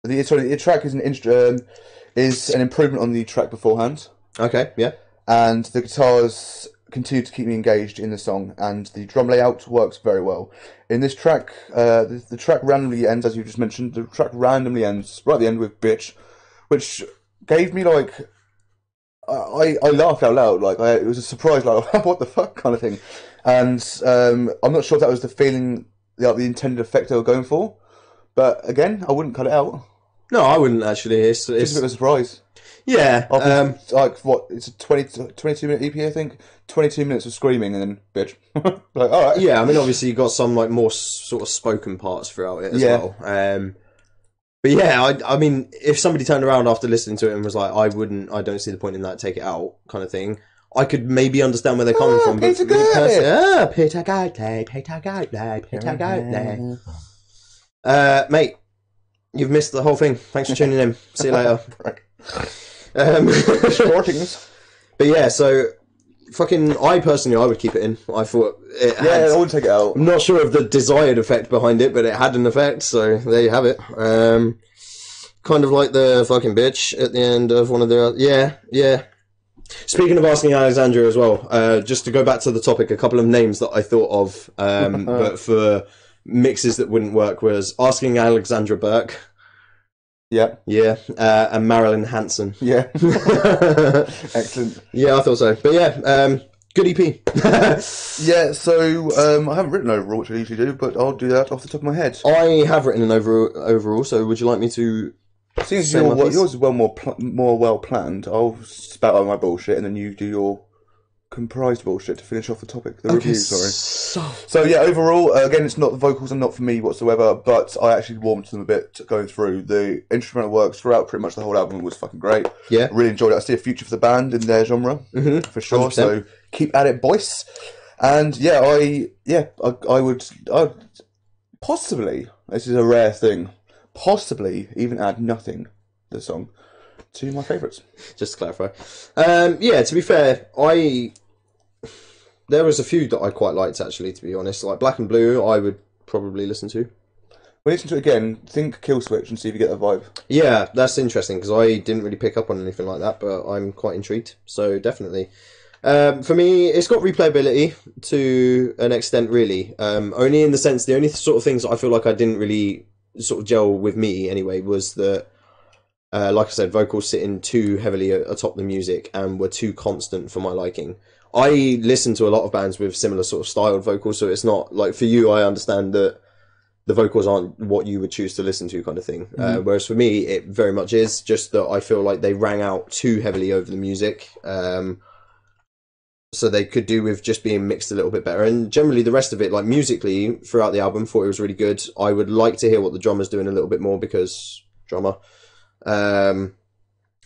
the track is an improvement on the track beforehand, Okay, yeah. and the guitars continue to keep me engaged in the song, and the drum layout works very well. In this track, the track randomly ends, as you just mentioned. The track randomly ends right at the end with "bitch," which gave me like I laughed out loud. Like it was a surprise, like what the fuck kind of thing. And I'm not sure if that was the feeling, the intended effect they were going for. But again, I wouldn't cut it out. No, I wouldn't actually. It's It's a bit of a surprise. yeah. Like what? It's a 22-minute EP, I think. 22 minutes of screaming and then bitch. Like, all right. Yeah, I mean, obviously you got some like more sort of spoken parts throughout it as Yeah. well. But yeah, I mean, if somebody turned around after listening to it and was like, I don't see the point in that, take it out, kind of thing, I could maybe understand where they're coming from. But Peter for me Gabriel. personally, Peter Gabriel. Mate, you've missed the whole thing. Thanks for tuning in. See you later. Shortings. But yeah, so fucking, I would keep it in. I thought it had, Yeah, I wouldn't take it out. I'm not sure of the desired effect behind it, but it had an effect, so there you have it. Kind of like the fucking bitch at the end of one of the... Yeah. Speaking of Asking Alexandra as well, just to go back to the topic, a couple of names that I thought of, but for mixes that wouldn't work was Asking Alexandra Burke. Yeah. Yeah. And Marilyn Hanson. Yeah. Excellent. Yeah, I thought so. But yeah, good EP. Yeah, so I haven't written overall, which I usually do, but I'll do that off the top of my head. I have written an overall, so would you like me to... Seems Say my piece. yours is more well planned. I'll spout out my bullshit, and then you do your comprised bullshit to finish off the topic. The review, sorry. So yeah, overall, again, it's not the vocals are not for me whatsoever, but I actually warmed to them a bit going through. The instrumental works throughout pretty much the whole album was fucking great. Yeah. Really enjoyed it. I see a future for the band in their genre for sure. 100%. So keep at it, boys. And yeah, I would possibly, this is a rare thing, possibly even add Nothing, the song, to my favourites. Just to clarify. Yeah, to be fair, there was a few that I quite liked, actually, to be honest. Like Black and Blue, I would probably listen to. When you listen to it again, think Kill Switch and see if you get the vibe. Yeah, that's interesting, because I didn't really pick up on anything like that, but I'm quite intrigued. So, definitely. For me, it's got replayability to an extent, really. Only in the sense, the only sort of things that I feel like I didn't really sort of gel with me, anyway, was that, like I said, vocals sitting too heavily atop the music and were too constant for my liking. I listen to a lot of bands with similar sort of styled vocals, so it's not, like, for you, I understand that the vocals aren't what you would choose to listen to kind of thing. Whereas for me, it very much is, just that I feel like they rang out too heavily over the music. So they could do with just being mixed a little bit better. And generally the rest of it, like musically, throughout the album, thought it was really good. I would like to hear what the drummer's doing a little bit more because drummer.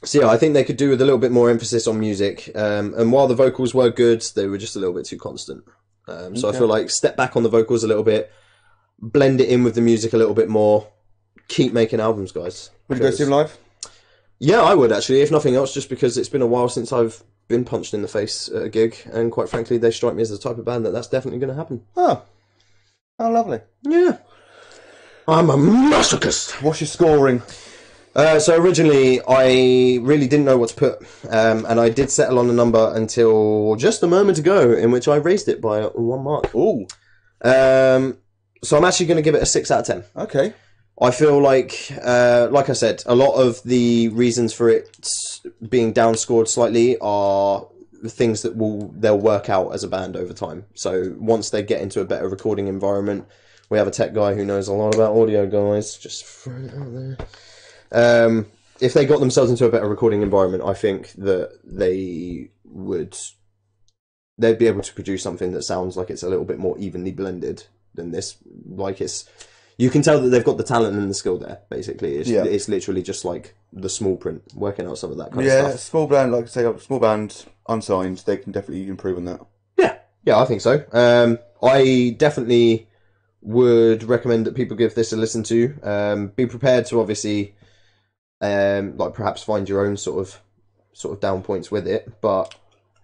So yeah, I think they could do with a little bit more emphasis on music. And while the vocals were good, they were just a little bit too constant. So I feel like step back on the vocals a little bit, blend it in with the music a little bit more, keep making albums, guys. Would you go see them live? Yeah, I would actually, if nothing else, just because it's been a while since I've been punched in the face at a gig, and quite frankly, they strike me as the type of band that's definitely going to happen. Oh, Oh, lovely. Yeah. I'm a masochist. What's your scoring? So originally, I really didn't know what to put, and I did settle on a number until just a moment ago, in which I raised it by 1 mark. Ooh. So I'm actually going to give it a 6 out of 10. Okay. I feel like I said, a lot of the reasons for it being downscored slightly are things that they'll work out as a band over time. So once they get into a better recording environment, we have a tech guy who knows a lot about audio, guys. Just throwing it out there. If they got themselves into a better recording environment, I think that they'd be able to produce something that sounds like it's a little bit more evenly blended than this. Like you can tell that they've got the talent and the skill there. Basically, it's literally just like the small print working out some of that kind of stuff. Yeah, small band, like I say, small band, unsigned. They can definitely improve on that. Yeah, I think so. I definitely would recommend that people give this a listen to. Be prepared to obviously, like perhaps find your own sort of down points with it, but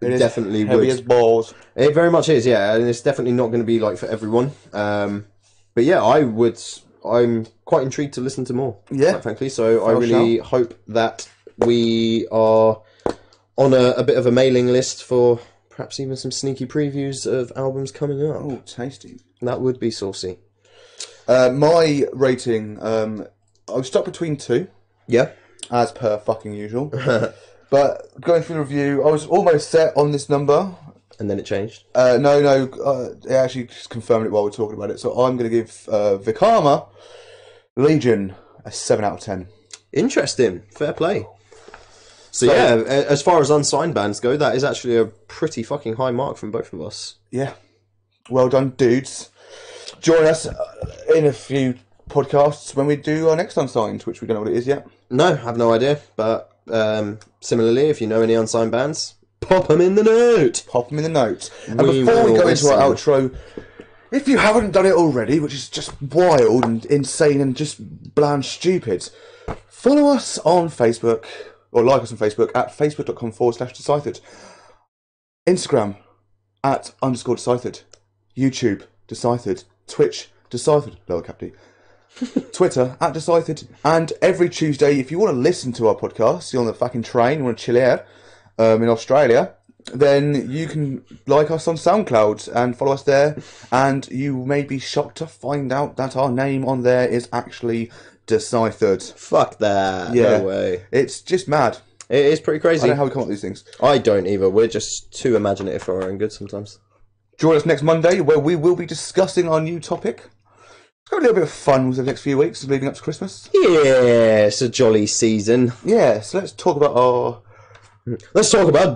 it definitely heavy as balls. It very much is, yeah, and it's definitely not going to be like for everyone. But yeah, I'm quite intrigued to listen to more. Yeah, quite frankly. So I really hope that we are on a bit of a mailing list for perhaps even some sneaky previews of albums coming up. Oh, tasty! That would be saucy. My rating, I was stuck between 2. Yeah, as per fucking usual. But going through the review, I was almost set on this number. And then it changed? No, it actually just confirmed it while we're talking about it. So I'm going to give Vekama Legion a 7 out of 10. Interesting. Fair play. So yeah, as far as unsigned bands go, that is actually a pretty fucking high mark from both of us. Yeah. Well done, dudes. Join us in a few podcasts when we do our next unsigned, which we don't know what it is yet. No, I have no idea. But similarly, if you know any unsigned bands, pop them in the note. Pop them in the note. And before we go into our outro, if you haven't done it already, which is just wild and insane and just bland stupid, follow us on Facebook, or like us on Facebook at facebook.com/Deciphered. Instagram at _Deciphered. YouTube, Deciphered. Twitch, Deciphered, lower cap D. Twitter at Deciphered. And every Tuesday, if you want to listen to our podcast, you're on the fucking train, you want to chill out in Australia, then you can like us on SoundCloud and follow us there, and you may be shocked to find out that our name on there is actually Deciphered. Fuck that. Yeah. No way. It's just mad. It is pretty crazy. I don't know how we come up with these things. I don't either. We're just too imaginative for our own good sometimes. Join us next Monday, where we will be discussing our new topic. It's got a little bit of fun with the next few weeks leading up to Christmas. Yeah, it's a jolly season. Yeah, so let's talk about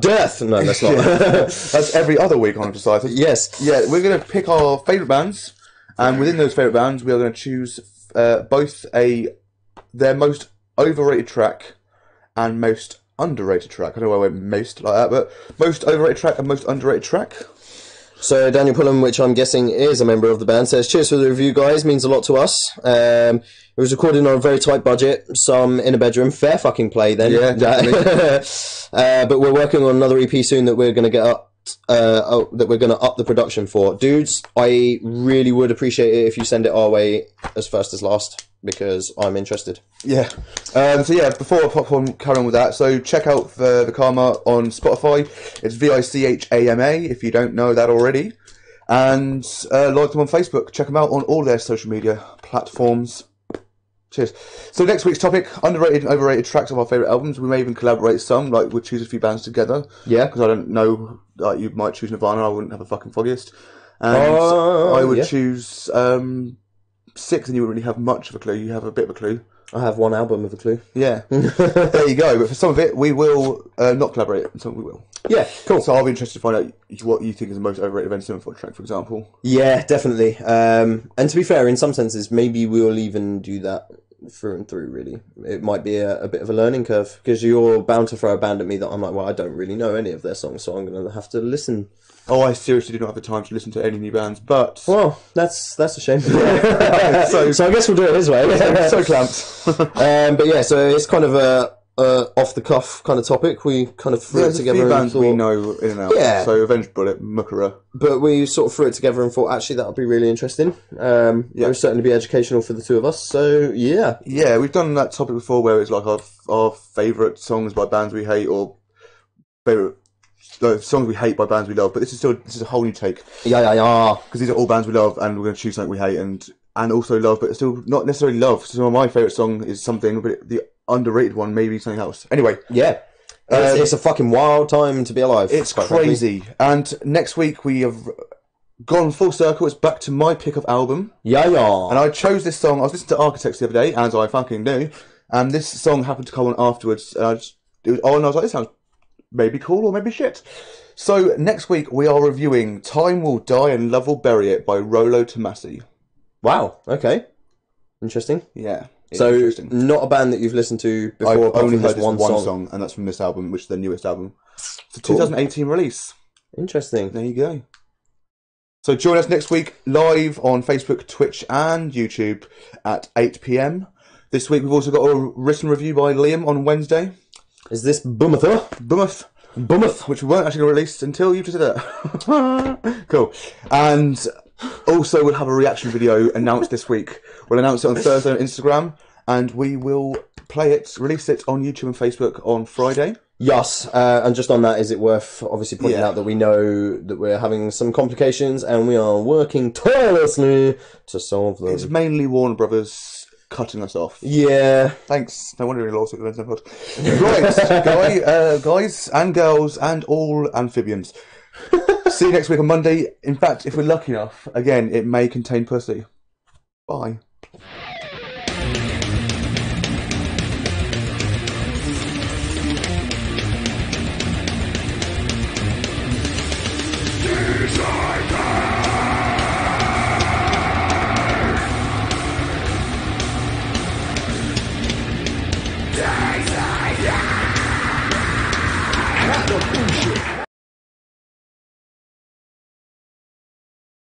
death. No, that's not. That's every other week on Deciphered. Yes. Yeah, we're going to pick our favourite bands, and within those favourite bands, we are going to choose both their most overrated track and most underrated track. I don't know why I went most like that, but most overrated track and most underrated track. So Daniel Pullen, which I'm guessing is a member of the band, says, "Cheers for the review, guys. Means a lot to us. It was recorded on a very tight budget, some in a bedroom. Fair fucking play then. Yeah, definitely. But we're working on another EP soon that we're going to get up. That we're going to up the production for. Dudes, I really would appreciate it if you send it our way as first as last, because I'm interested." Yeah. So yeah, before I carry on with that, so check out the Karma on Spotify. It's VICHAMA if you don't know that already, and like them on Facebook. Check them out on all their social media platforms. Cheers. So next week's topic: underrated and overrated tracks of our favourite albums. We may even collaborate some, like we'll choose a few bands together. Yeah. Because I don't know, like you might choose Nirvana, I wouldn't have a fucking foggiest. And I would choose 6, and you wouldn't really have much of a clue. You have a bit of a clue. I have one album with a clue. Yeah. There you go. But for some of it, we will not collaborate, and some we will. Yeah, cool. So I'll be interested to find out what you think is the most overrated Avenged Sevenfold track, for example. Yeah, definitely. And to be fair, in some senses, maybe we'll even do that through and through, really. It might be a bit of a learning curve, because you're bound to throw a band at me that I'm like, well, I don't really know any of their songs, so I'm going to have to listen. Oh, I seriously do not have the time to listen to any new bands, but... Well, that's a shame. so I guess we'll do it his way. So clamped. But yeah, so it's kind of off the cuff kind of topic. We kind of threw it There's a together few and bands thought, we know in and out. Yeah. So Avenged Bullet, Mukara. but we sort of threw it together and thought actually that would be really interesting. It would certainly be educational for the two of us. So yeah, Yeah, we've done that topic before where it's like our favourite songs by bands we hate or favourite songs we hate by bands we love. But this is a whole new take yeah. because these are all bands we love and we're going to choose something we hate and also love, but still not necessarily love. So my favourite song is something, but the underrated one maybe something else. Anyway, Yeah. It's a fucking wild time to be alive. it's quite frankly. crazy. And next week we have gone full circle. It's back to my pick of album. Yeah. And I chose this song. I was listening to Architects the other day, as I fucking do. And this song happened to come on afterwards. And it was on, and I was like, this sounds maybe cool or maybe shit. So next week we are reviewing Time Will Die and Love Will Bury It by Rolo Tomasi. Wow. Okay. Interesting. Yeah. it's So interesting. not a band that you've listened to before. I've apart only from heard this this one song, and that's from this album, which is their newest album. It's a 2018 release. Interesting. There you go. So join us next week live on Facebook, Twitch, and YouTube at 8 p.m. This week we've also got a written review by Liam on Wednesday. Is this Boomatha? Bummoth, which we weren't actually going to release until you just said that. Cool. And also we'll have a reaction video announced this week. We'll announce it on Thursday on Instagram, and we will release it on YouTube and Facebook on Friday. Yes, and just on that, is it worth obviously pointing Yeah. out that we know that we're having some complications and we are working tirelessly to solve them. It's mainly Warner Brothers cutting us off. Yeah. Thanks. No wonder he lost it. Right, guys and girls and all amphibians. See you next week on Monday. In fact, if we're lucky enough, again, it may contain pussy. Bye. Desire!